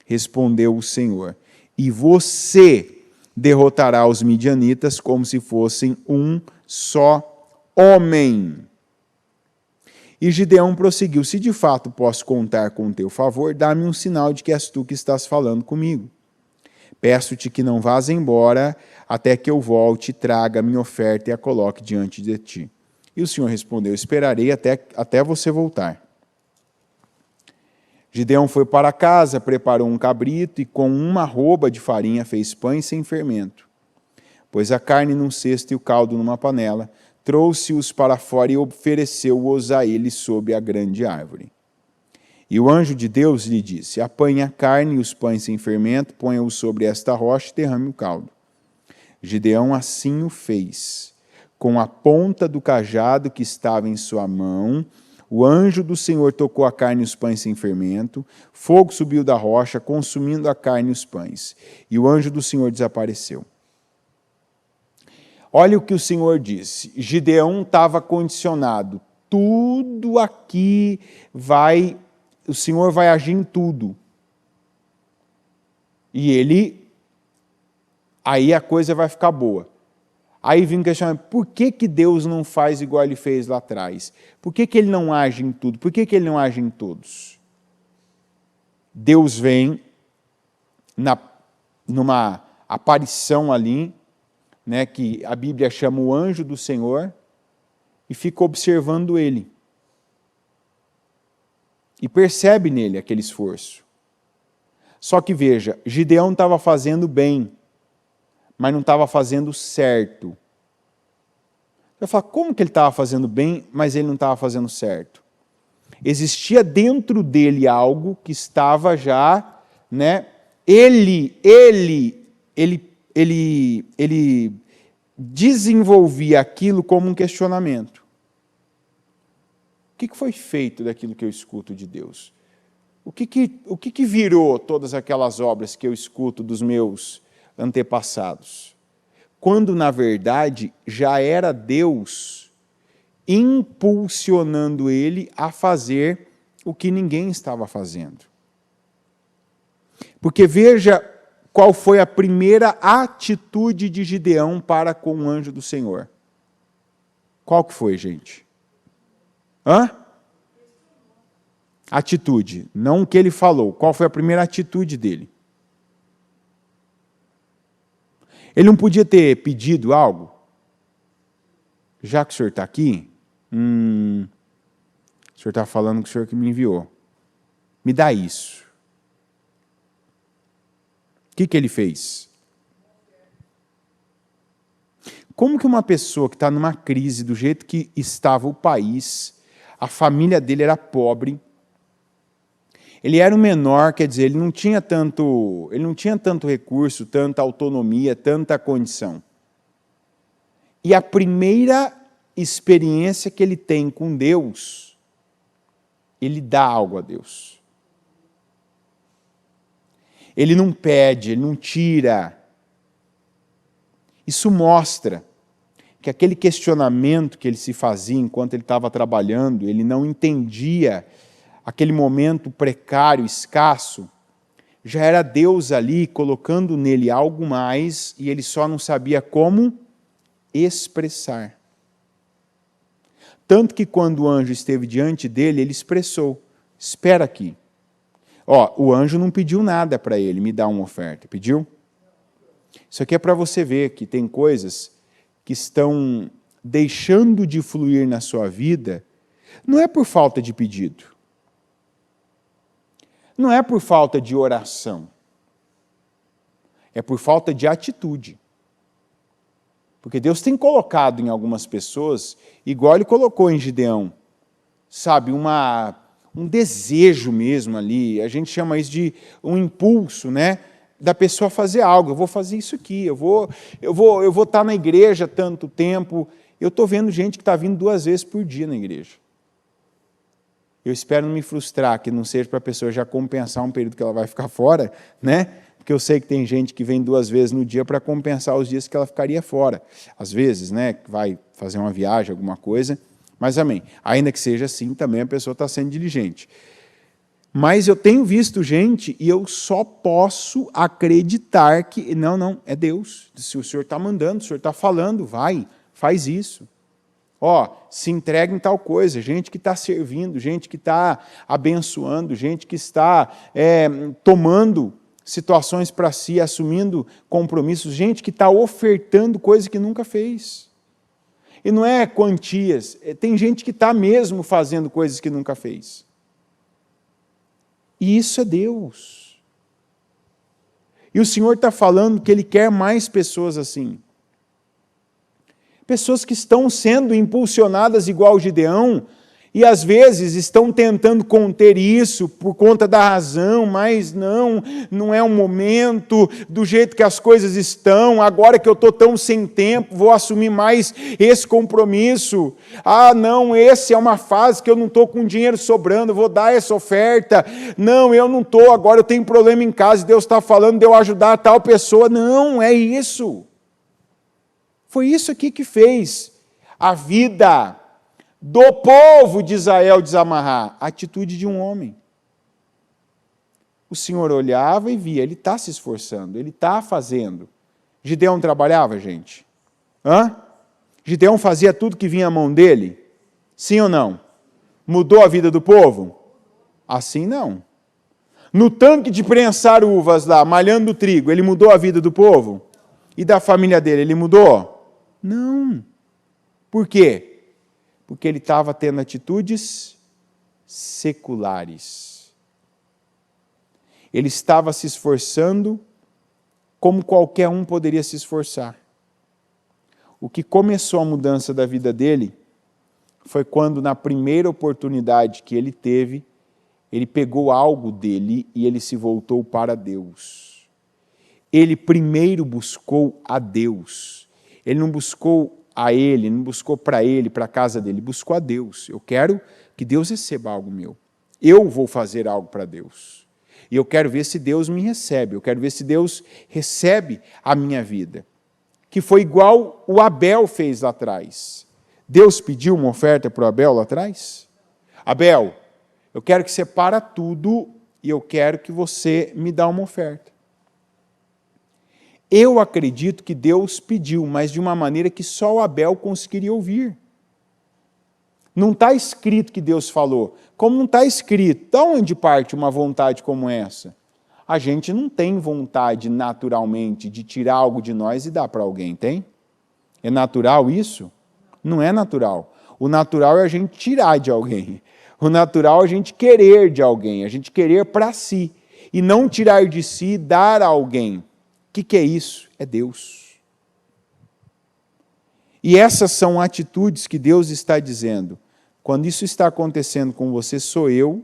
A: respondeu o Senhor, e você derrotará os midianitas como se fossem um só homem. E Gideão prosseguiu, se de fato posso contar com o teu favor, dá-me um sinal de que és tu que estás falando comigo. Peço-te que não vás embora até que eu volte, traga a minha oferta e a coloque diante de ti. E o Senhor respondeu, esperarei até você voltar. Gideão foi para casa, preparou um cabrito e com uma arroba de farinha fez pães sem fermento. Pôs a carne num cesto e o caldo numa panela, trouxe-os para fora e ofereceu-os a ele sob a grande árvore. E o anjo de Deus lhe disse, apanhe a carne e os pães sem fermento, ponha-os sobre esta rocha e derrame o caldo. Gideão assim o fez. Com a ponta do cajado que estava em sua mão, o anjo do Senhor tocou a carne e os pães sem fermento, fogo subiu da rocha, consumindo a carne e os pães. E o anjo do Senhor desapareceu. Olha o que o Senhor disse. Gideão estava condicionado. Tudo aqui o Senhor vai agir em tudo. E aí a coisa vai ficar boa. Aí vem o questionamento, por que Deus não faz igual ele fez lá atrás? Por que ele não age em tudo? Por que ele não age em todos? Deus vem numa aparição ali, né, que a Bíblia chama o anjo do Senhor, e fica observando ele. E percebe nele aquele esforço. Só que veja, Gideão estava fazendo bem, mas não estava fazendo certo. Você vai falar, como que ele estava fazendo bem, mas ele não estava fazendo certo? Existia dentro dele algo que estava já, né? Ele desenvolvia aquilo como um questionamento. O que foi feito daquilo que eu escuto de Deus? O que virou todas aquelas obras que eu escuto dos meus antepassados? Quando, na verdade, já era Deus impulsionando ele a fazer o que ninguém estava fazendo. Porque veja qual foi a primeira atitude de Gideão para com o anjo do Senhor. Qual que foi, gente? Atitude, não o que ele falou. Qual foi a primeira atitude dele? Ele não podia ter pedido algo? Já que o senhor está aqui, o senhor está falando que o senhor que me enviou. Me dá isso. O que ele fez? Como que uma pessoa que está numa crise do jeito que estava o país, a família dele era pobre, ele era o menor, quer dizer, ele não tinha tanto recurso, tanta autonomia, tanta condição. E a primeira experiência que ele tem com Deus, ele dá algo a Deus. Ele não pede, ele não tira. Isso mostra que aquele questionamento que ele se fazia enquanto ele estava trabalhando, ele não entendia aquele momento precário, escasso, já era Deus ali colocando nele algo mais e ele só não sabia como expressar. Tanto que quando o anjo esteve diante dele, ele expressou, espera aqui. O anjo não pediu nada para ele, me dá uma oferta, pediu? Isso aqui é para você ver que tem coisas que estão deixando de fluir na sua vida, não é por falta de pedido, não é por falta de oração, é por falta de atitude. Porque Deus tem colocado em algumas pessoas, igual Ele colocou em Gideão, sabe, um desejo mesmo ali, a gente chama isso de um impulso, né? Da pessoa fazer algo, eu vou fazer isso aqui, eu vou estar na igreja tanto tempo. Eu estou vendo gente que está vindo 2 vezes por dia na igreja. Eu espero não me frustrar, que não seja para a pessoa já compensar um período que ela vai ficar fora, né? Porque eu sei que tem gente que vem 2 vezes no dia para compensar os dias que ela ficaria fora. Às vezes, né, vai fazer uma viagem, alguma coisa, mas amém. Ainda que seja assim, também a pessoa está sendo diligente. Mas eu tenho visto gente e eu só posso acreditar que, não, é Deus. Se o Senhor está mandando, o Senhor está falando, vai, faz isso. Se entrega em tal coisa, gente que está servindo, gente que está abençoando, gente que está tomando situações para si, assumindo compromissos, gente que está ofertando coisas que nunca fez. E não é quantias, tem gente que está mesmo fazendo coisas que nunca fez. E isso é Deus. E o Senhor está falando que Ele quer mais pessoas assim. Pessoas que estão sendo impulsionadas igual Gideão, e às vezes estão tentando conter isso por conta da razão, mas não é o momento, do jeito que as coisas estão, agora que eu estou tão sem tempo, vou assumir mais esse compromisso. Essa é uma fase que eu não estou com dinheiro sobrando, vou dar essa oferta. Não, eu não estou, agora eu tenho problema em casa, Deus está falando de eu ajudar a tal pessoa. Não, é isso. Foi isso aqui que fez a vida do povo de Israel desamarrar, a atitude de um homem. O Senhor olhava e via, ele está se esforçando, ele está fazendo. Gideão trabalhava, gente? Gideão fazia tudo que vinha à mão dele? Sim ou não? Mudou a vida do povo? Assim não. No tanque de prensar uvas lá, malhando trigo, ele mudou a vida do povo? E da família dele, ele mudou? Não. Por quê? Porque ele estava tendo atitudes seculares. Ele estava se esforçando como qualquer um poderia se esforçar. O que começou a mudança da vida dele foi quando, na primeira oportunidade que ele teve, ele pegou algo dele e ele se voltou para Deus. Ele primeiro buscou a Deus. Ele não buscou a ele, não buscou para ele, para a casa dele, buscou a Deus. Eu quero que Deus receba algo meu. Eu vou fazer algo para Deus. E eu quero ver se Deus me recebe, eu quero ver se Deus recebe a minha vida. Que foi igual o Abel fez lá atrás. Deus pediu uma oferta para o Abel lá atrás? Abel, eu quero que você para tudo e eu quero que você me dá uma oferta. Eu acredito que Deus pediu, mas de uma maneira que só o Abel conseguiria ouvir. Não está escrito que Deus falou. Como não está escrito, de onde parte uma vontade como essa? A gente não tem vontade naturalmente de tirar algo de nós e dar para alguém, tem? É natural isso? Não é natural. O natural é a gente tirar de alguém. O natural é a gente querer de alguém, a gente querer para si. E não tirar de si e dar a alguém. O que é isso? É Deus. E essas são atitudes que Deus está dizendo. Quando isso está acontecendo com você, sou eu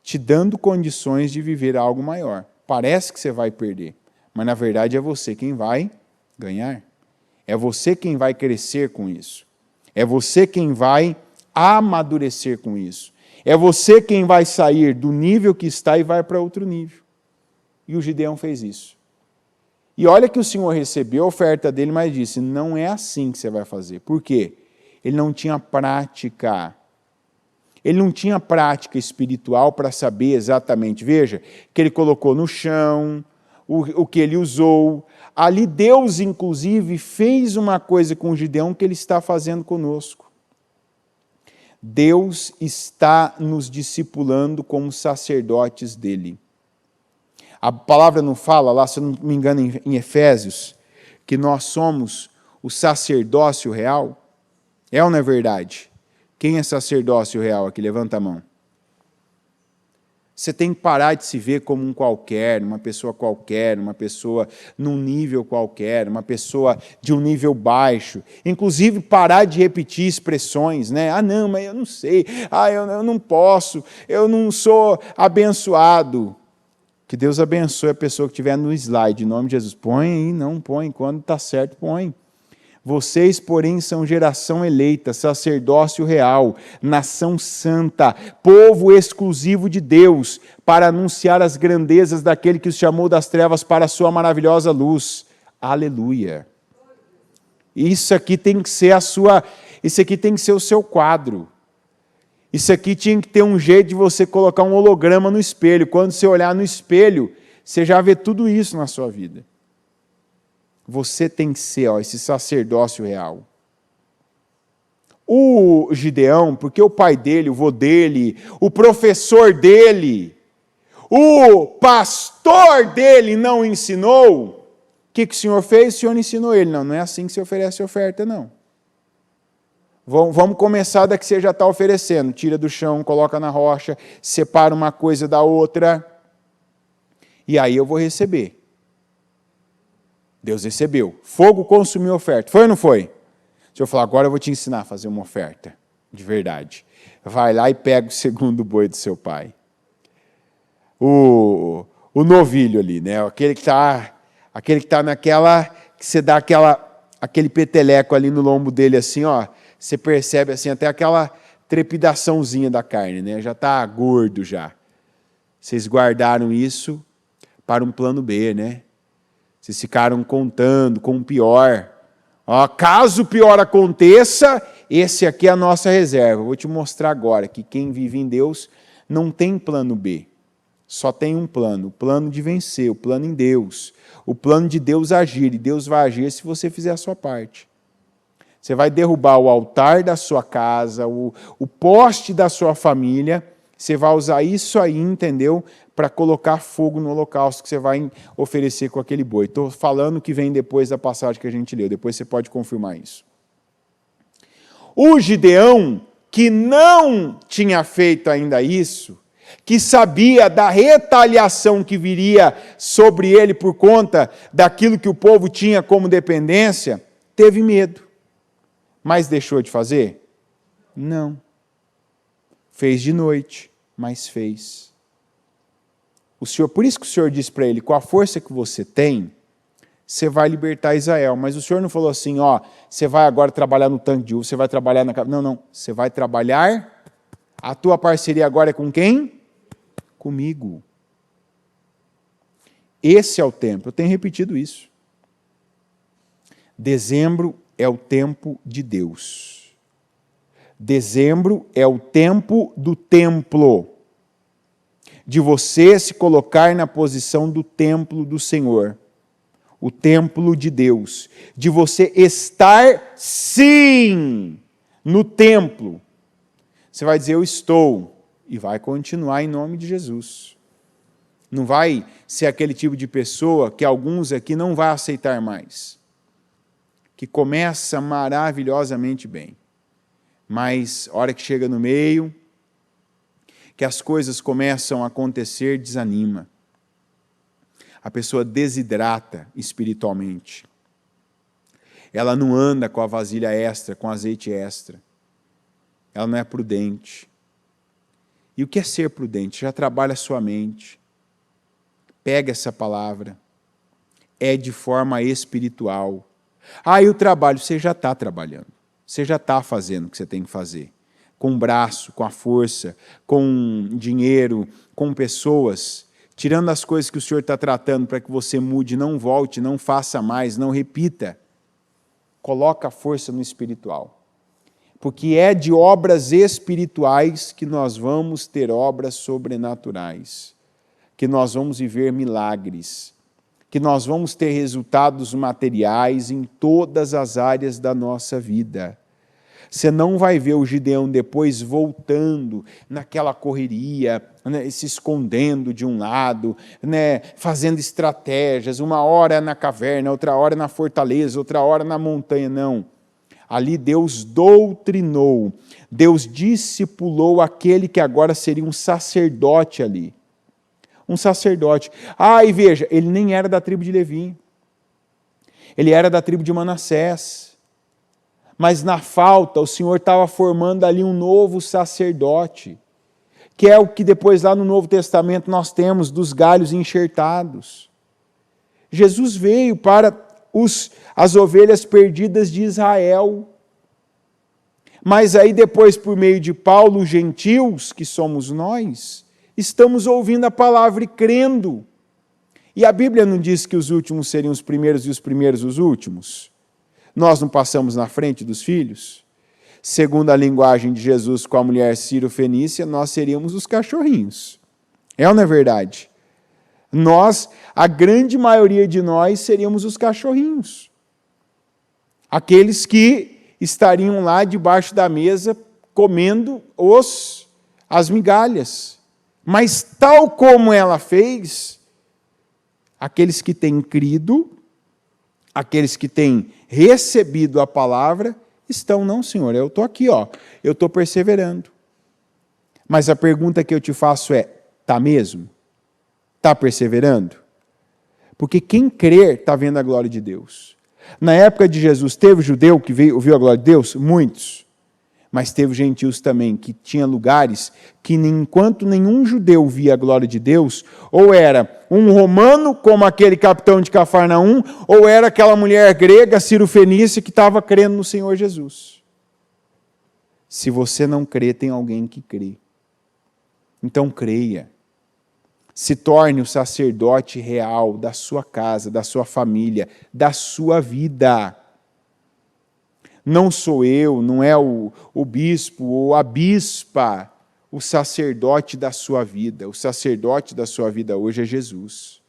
A: te dando condições de viver algo maior. Parece que você vai perder, mas na verdade é você quem vai ganhar. É você quem vai crescer com isso. É você quem vai amadurecer com isso. É você quem vai sair do nível que está e vai para outro nível. E o Gideão fez isso. E olha que o Senhor recebeu a oferta dele, mas disse, não é assim que você vai fazer. Por quê? Ele não tinha prática. Ele não tinha prática espiritual para saber exatamente. Veja, que ele colocou no chão, o que ele usou. Ali Deus, inclusive, fez uma coisa com o Gideão que ele está fazendo conosco. Deus está nos discipulando como sacerdotes dele. A palavra não fala lá, se eu não me engano, em Efésios, que nós somos o sacerdócio real? É ou não é verdade? Quem é sacerdócio real aqui? Levanta a mão. Você tem que parar de se ver como um qualquer, uma pessoa num nível qualquer, uma pessoa de um nível baixo. Inclusive, parar de repetir expressões, né? Ah, não, mas eu não sei. Ah, eu não posso. Eu não sou abençoado. Que Deus abençoe a pessoa que estiver no slide. Em nome de Jesus. Põe aí, não põe. Quando está certo, põe. Vocês, porém, são geração eleita, sacerdócio real, nação santa, povo exclusivo de Deus, para anunciar as grandezas daquele que os chamou das trevas para a sua maravilhosa luz. Aleluia. Isso aqui tem que ser isso aqui tem que ser o seu quadro. Isso aqui tinha que ter um jeito de você colocar um holograma no espelho. Quando você olhar no espelho, você já vê tudo isso na sua vida. Você tem que ser esse sacerdócio real. O Gideão, porque o pai dele, o vô dele, o professor dele, o pastor dele não ensinou, o que o Senhor fez? O Senhor ensinou ele. Não é assim que se oferece oferta, não. Vamos começar da que você já está oferecendo. Tira do chão, coloca na rocha, separa uma coisa da outra, e aí eu vou receber. Deus recebeu. Fogo consumiu a oferta. Foi ou não foi? Se eu falar, agora eu vou te ensinar a fazer uma oferta. De verdade. Vai lá e pega o segundo boi do seu pai. O novilho ali, né? Aquele que está naquela, que você dá aquele peteleco ali no lombo dele assim, ó. Você percebe assim até aquela trepidaçãozinha da carne, né? Já está gordo já. Vocês guardaram isso para um plano B, né? Vocês ficaram contando com o pior. Ó, caso o pior aconteça, esse aqui é a nossa reserva. Eu vou te mostrar agora que quem vive em Deus não tem plano B. Só tem um plano, o plano de vencer, o plano em Deus, o plano de Deus agir, e Deus vai agir se você fizer a sua parte. Você vai derrubar o altar da sua casa, o poste da sua família, você vai usar isso aí, entendeu? Para colocar fogo no holocausto que você vai oferecer com aquele boi. Estou falando que vem depois da passagem que a gente leu, depois você pode confirmar isso. O Gideão, que não tinha feito ainda isso, que sabia da retaliação que viria sobre ele por conta daquilo que o povo tinha como dependência, teve medo. Mas deixou de fazer? Não. Fez de noite, mas fez. Por isso que o Senhor disse para ele, com a força que você tem, você vai libertar Israel. Mas o Senhor não falou assim, ó, você vai agora trabalhar no tanque de uva, você vai trabalhar na... Não. Você vai trabalhar, a tua parceria agora é com quem? Comigo. Esse é o tempo. Eu tenho repetido isso. Dezembro é o tempo de Deus. Dezembro é o tempo do templo. De você se colocar na posição do templo do Senhor. O templo de Deus. De você estar, sim, no templo. Você vai dizer, eu estou. E vai continuar em nome de Jesus. Não vai ser aquele tipo de pessoa que alguns aqui não vai aceitar mais. Que começa maravilhosamente bem. Mas, a hora que chega no meio, que as coisas começam a acontecer, desanima. A pessoa desidrata espiritualmente. Ela não anda com a vasilha extra, com azeite extra. Ela não é prudente. E o que é ser prudente? Já trabalha a sua mente. Pega essa palavra. É de forma espiritual. E o trabalho, você já está trabalhando. Você já está fazendo o que você tem que fazer. Com o braço, com a força, com dinheiro, com pessoas. Tirando as coisas que o Senhor está tratando para que você mude, não volte, não faça mais, não repita. Coloca a força no espiritual. Porque é de obras espirituais que nós vamos ter obras sobrenaturais. Que nós vamos viver milagres. Que nós vamos ter resultados materiais em todas as áreas da nossa vida. Você não vai ver o Gideão depois voltando naquela correria, né, se escondendo de um lado, né, fazendo estratégias, uma hora na caverna, outra hora na fortaleza, outra hora na montanha, não. Ali Deus doutrinou, Deus discipulou aquele que agora seria um sacerdote ali. Um sacerdote. E veja, ele nem era da tribo de Levi. Ele era da tribo de Manassés. Mas na falta, o Senhor estava formando ali um novo sacerdote, que é o que depois lá no Novo Testamento nós temos dos galhos enxertados. Jesus veio para as ovelhas perdidas de Israel. Mas aí depois, por meio de Paulo, os gentios, que somos nós, estamos ouvindo a palavra e crendo. E a Bíblia não diz que os últimos seriam os primeiros e os primeiros os últimos? Nós não passamos na frente dos filhos? Segundo a linguagem de Jesus com a mulher Ciro-Fenícia, nós seríamos os cachorrinhos. É ou não é verdade? Nós, a grande maioria de nós, seríamos os cachorrinhos. Aqueles que estariam lá debaixo da mesa comendo as migalhas. Mas tal como ela fez, aqueles que têm crido, aqueles que têm recebido a palavra, estão, não, Senhor, eu estou aqui, eu estou perseverando. Mas a pergunta que eu te faço é, está mesmo? Está perseverando? Porque quem crer está vendo a glória de Deus. Na época de Jesus, teve judeu que viu a glória de Deus? Muitos. Mas teve gentios também, que tinha lugares que enquanto nenhum judeu via a glória de Deus, ou era um romano, como aquele capitão de Cafarnaum, ou era aquela mulher grega, Ciro-Fenícia, que estava crendo no Senhor Jesus. Se você não crê, tem alguém que crê. Então creia. Se torne o sacerdote real da sua casa, da sua família, da sua vida. Não sou eu, não é o bispo ou a bispa, o sacerdote da sua vida. O sacerdote da sua vida hoje é Jesus.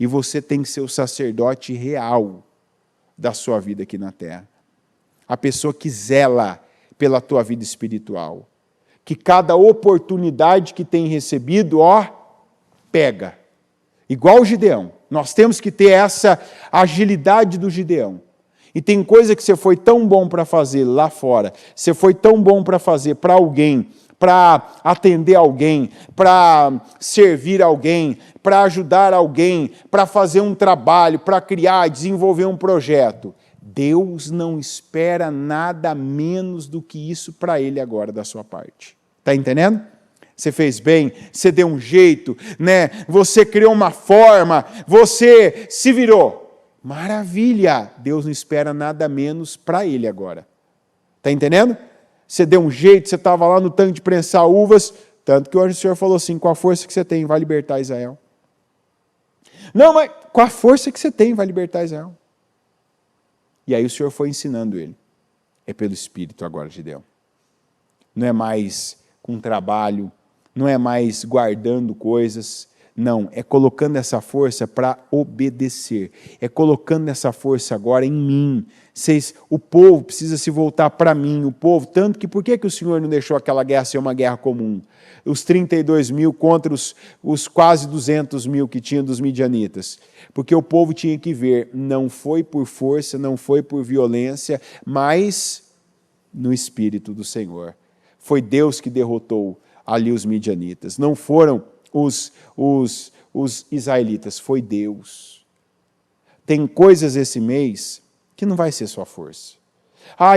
A: E você tem que ser o sacerdote real da sua vida aqui na terra. A pessoa que zela pela tua vida espiritual. Que cada oportunidade que tem recebido, pega. Igual o Gideão. Nós temos que ter essa agilidade do Gideão. E tem coisa que você foi tão bom para fazer lá fora, você foi tão bom para fazer para alguém, para atender alguém, para servir alguém, para ajudar alguém, para fazer um trabalho, para criar, desenvolver um projeto. Deus não espera nada menos do que isso para Ele agora da sua parte. Está entendendo? Você fez bem, você deu um jeito, né? Você criou uma forma, você se virou. Maravilha! Deus não espera nada menos para Ele agora. Está entendendo? Você deu um jeito, você estava lá no tanque de prensar uvas, tanto que hoje o Senhor falou assim, com a força que você tem, vai libertar Israel. Não, mas com a força que você tem, vai libertar Israel. E aí o Senhor foi ensinando ele. É pelo Espírito agora, Gideão. Não é mais com trabalho, não é mais guardando coisas, não, é colocando essa força para obedecer, é colocando essa força agora em mim. O povo precisa se voltar para mim, o povo, tanto que por que o Senhor não deixou aquela guerra ser uma guerra comum? Os 32 mil contra os quase 200 mil que tinha dos midianitas, porque o povo tinha que ver, não foi por força, não foi por violência, mas no Espírito do Senhor. Foi Deus que derrotou ali os midianitas, não foram os israelitas, foi Deus. Tem coisas esse mês que não vai ser sua força.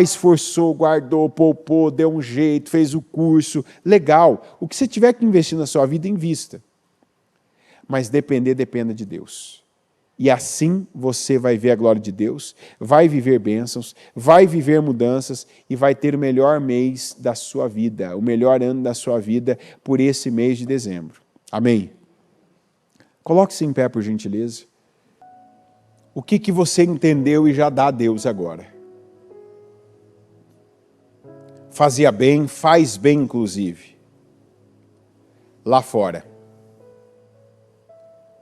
A: Esforçou, guardou, poupou, deu um jeito, fez o curso, legal. O que você tiver que investir na sua vida, invista. Mas dependa de Deus. E assim você vai ver a glória de Deus, vai viver bênçãos, vai viver mudanças e vai ter o melhor mês da sua vida, o melhor ano da sua vida por esse mês de dezembro. Amém? Coloque-se em pé, por gentileza. O que você entendeu e já dá a Deus agora? Fazia bem, faz bem, inclusive. Lá fora.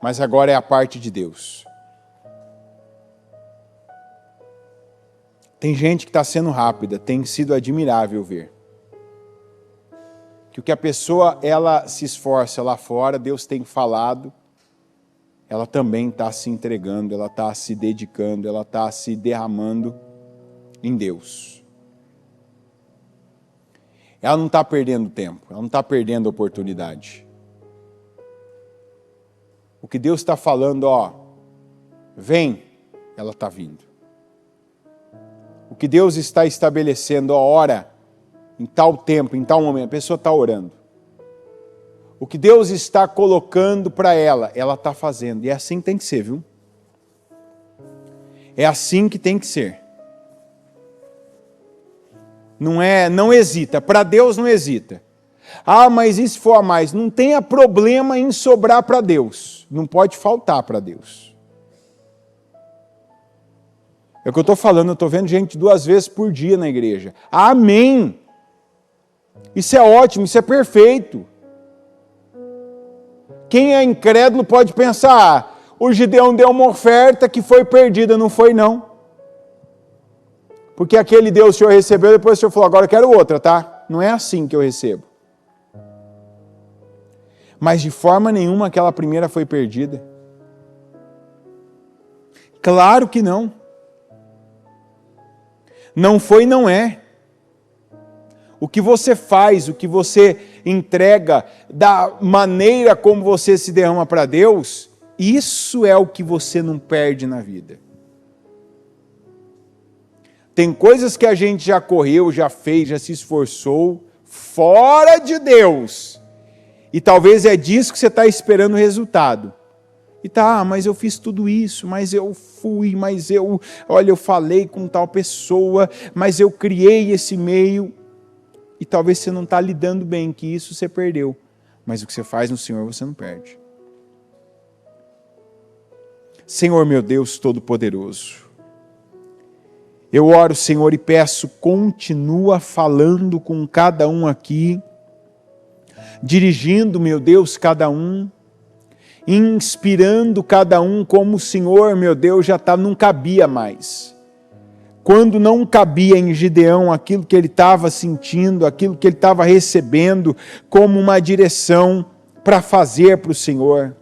A: Mas agora é a parte de Deus. Tem gente que está sendo rápida, tem sido admirável ver. Que o que a pessoa ela se esforça lá fora, Deus tem falado, ela também está se entregando, ela está se dedicando, ela está se derramando em Deus. Ela não está perdendo tempo, ela não está perdendo oportunidade. O que Deus está falando, vem, ela está vindo. O que Deus está estabelecendo, ora, em tal tempo, em tal momento, a pessoa está orando. O que Deus está colocando para ela está fazendo. E é assim que tem que ser, viu? É assim que tem que ser. Não hesita. Para Deus não hesita. Mas e se for a mais? Não tenha problema em sobrar para Deus. Não pode faltar para Deus. É o que eu estou falando, eu estou vendo gente 2 vezes por dia na igreja. Amém! Isso é ótimo, isso é perfeito. Quem é incrédulo pode pensar, o Gideão deu uma oferta que foi perdida, não foi não. Porque aquele Deus o Senhor recebeu, depois o Senhor falou, agora eu quero outra, tá? Não é assim que eu recebo. Mas de forma nenhuma aquela primeira foi perdida. Claro que não. Não foi, não é. O que você faz, o que você entrega, da maneira como você se derrama para Deus, isso é o que você não perde na vida. Tem coisas que a gente já correu, já fez, já se esforçou, fora de Deus. E talvez é disso que você está esperando o resultado. E mas eu fiz tudo isso, mas eu fui, eu falei com tal pessoa, mas eu criei esse meio. E talvez você não está lidando bem, que isso você perdeu. Mas o que você faz no Senhor, você não perde. Senhor meu Deus Todo-Poderoso, eu oro, Senhor, e peço, continua falando com cada um aqui, dirigindo, meu Deus, cada um, inspirando cada um como o Senhor, meu Deus, não cabia mais. Quando não cabia em Gideão aquilo que ele estava sentindo, aquilo que ele estava recebendo como uma direção para fazer para o Senhor,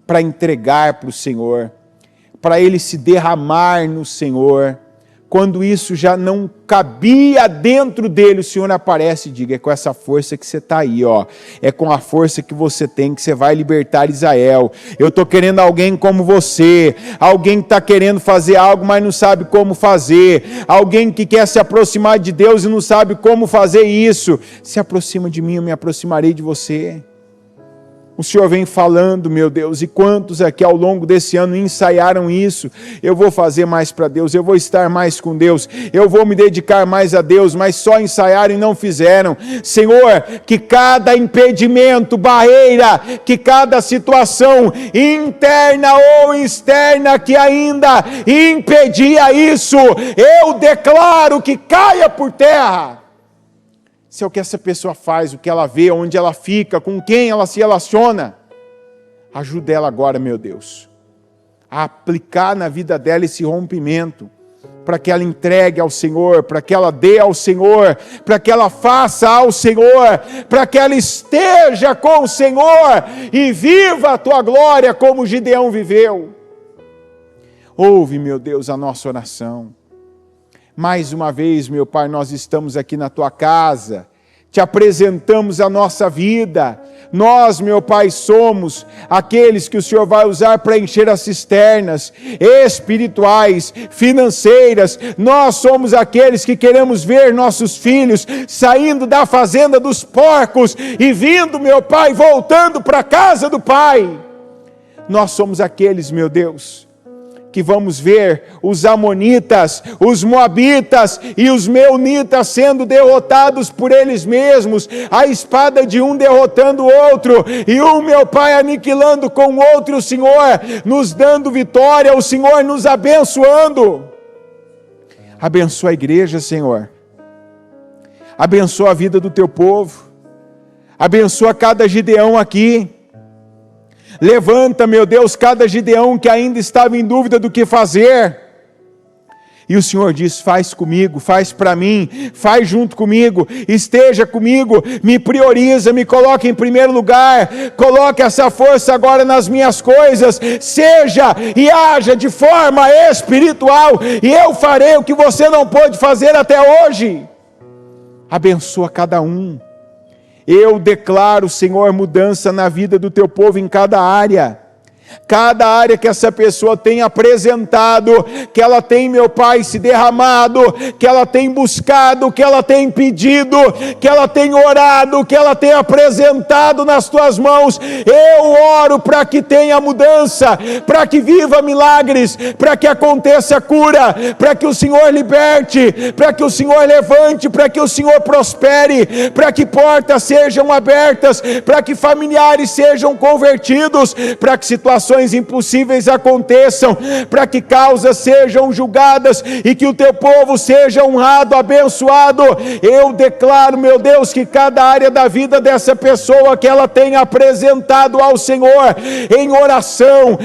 A: para entregar para o Senhor, para ele se derramar no Senhor. Quando isso já não cabia dentro dele, o Senhor aparece e diga: é com essa força que você está aí, ó. É com a força que você tem que você vai libertar Israel. Eu estou querendo alguém como você, alguém que está querendo fazer algo, mas não sabe como fazer, alguém que quer se aproximar de Deus e não sabe como fazer isso. Se aproxima de mim, eu me aproximarei de você. O Senhor vem falando, meu Deus, e quantos aqui ao longo desse ano ensaiaram isso? Eu vou fazer mais para Deus, eu vou estar mais com Deus, eu vou me dedicar mais a Deus, mas só ensaiaram e não fizeram. Senhor, que cada impedimento, barreira, que cada situação interna ou externa que ainda impedia isso, eu declaro que caia por terra. Se é o que essa pessoa faz, o que ela vê, onde ela fica, com quem ela se relaciona, ajuda ela agora, meu Deus, a aplicar na vida dela esse rompimento, para que ela entregue ao Senhor, para que ela dê ao Senhor, para que ela faça ao Senhor, para que ela esteja com o Senhor e viva a tua glória como Gideão viveu. Ouve, meu Deus, a nossa oração. Mais uma vez, meu Pai, nós estamos aqui na Tua casa, Te apresentamos a nossa vida. Nós, meu Pai, somos aqueles que o Senhor vai usar para encher as cisternas espirituais, financeiras. Nós somos aqueles que queremos ver nossos filhos saindo da fazenda dos porcos e vindo, meu Pai, voltando para a casa do Pai. Nós somos aqueles, meu Deus, que vamos ver os amonitas, os moabitas e os meunitas sendo derrotados por eles mesmos, a espada de um derrotando o outro, e um, meu Pai, aniquilando com o outro, o Senhor nos dando vitória, o Senhor nos abençoando. Abençoa a igreja, Senhor. Abençoa a vida do Teu povo. Abençoa cada Gideão aqui. Levanta, meu Deus, cada Gideão que ainda estava em dúvida do que fazer. E o Senhor diz: faz comigo, faz para mim, faz junto comigo, esteja comigo, me prioriza, me coloque em primeiro lugar, coloque essa força agora nas minhas coisas, seja e haja de forma espiritual, e eu farei o que você não pôde fazer até hoje. Abençoa cada um. Eu declaro, Senhor, mudança na vida do Teu povo em cada área que essa pessoa tem apresentado, que ela tem, meu Pai, se derramado, que ela tem buscado, que ela tem pedido, que ela tem orado, que ela tem apresentado nas Tuas mãos. Eu oro para que tenha mudança, para que viva milagres, para que aconteça cura, para que o Senhor liberte, para que o Senhor levante, para que o Senhor prospere, para que portas sejam abertas, para que familiares sejam convertidos, para que situações impossíveis aconteçam, para que causas sejam julgadas e que o Teu povo seja honrado, abençoado. Eu declaro, meu Deus, que cada área da vida dessa pessoa que ela tenha apresentado ao Senhor em oração,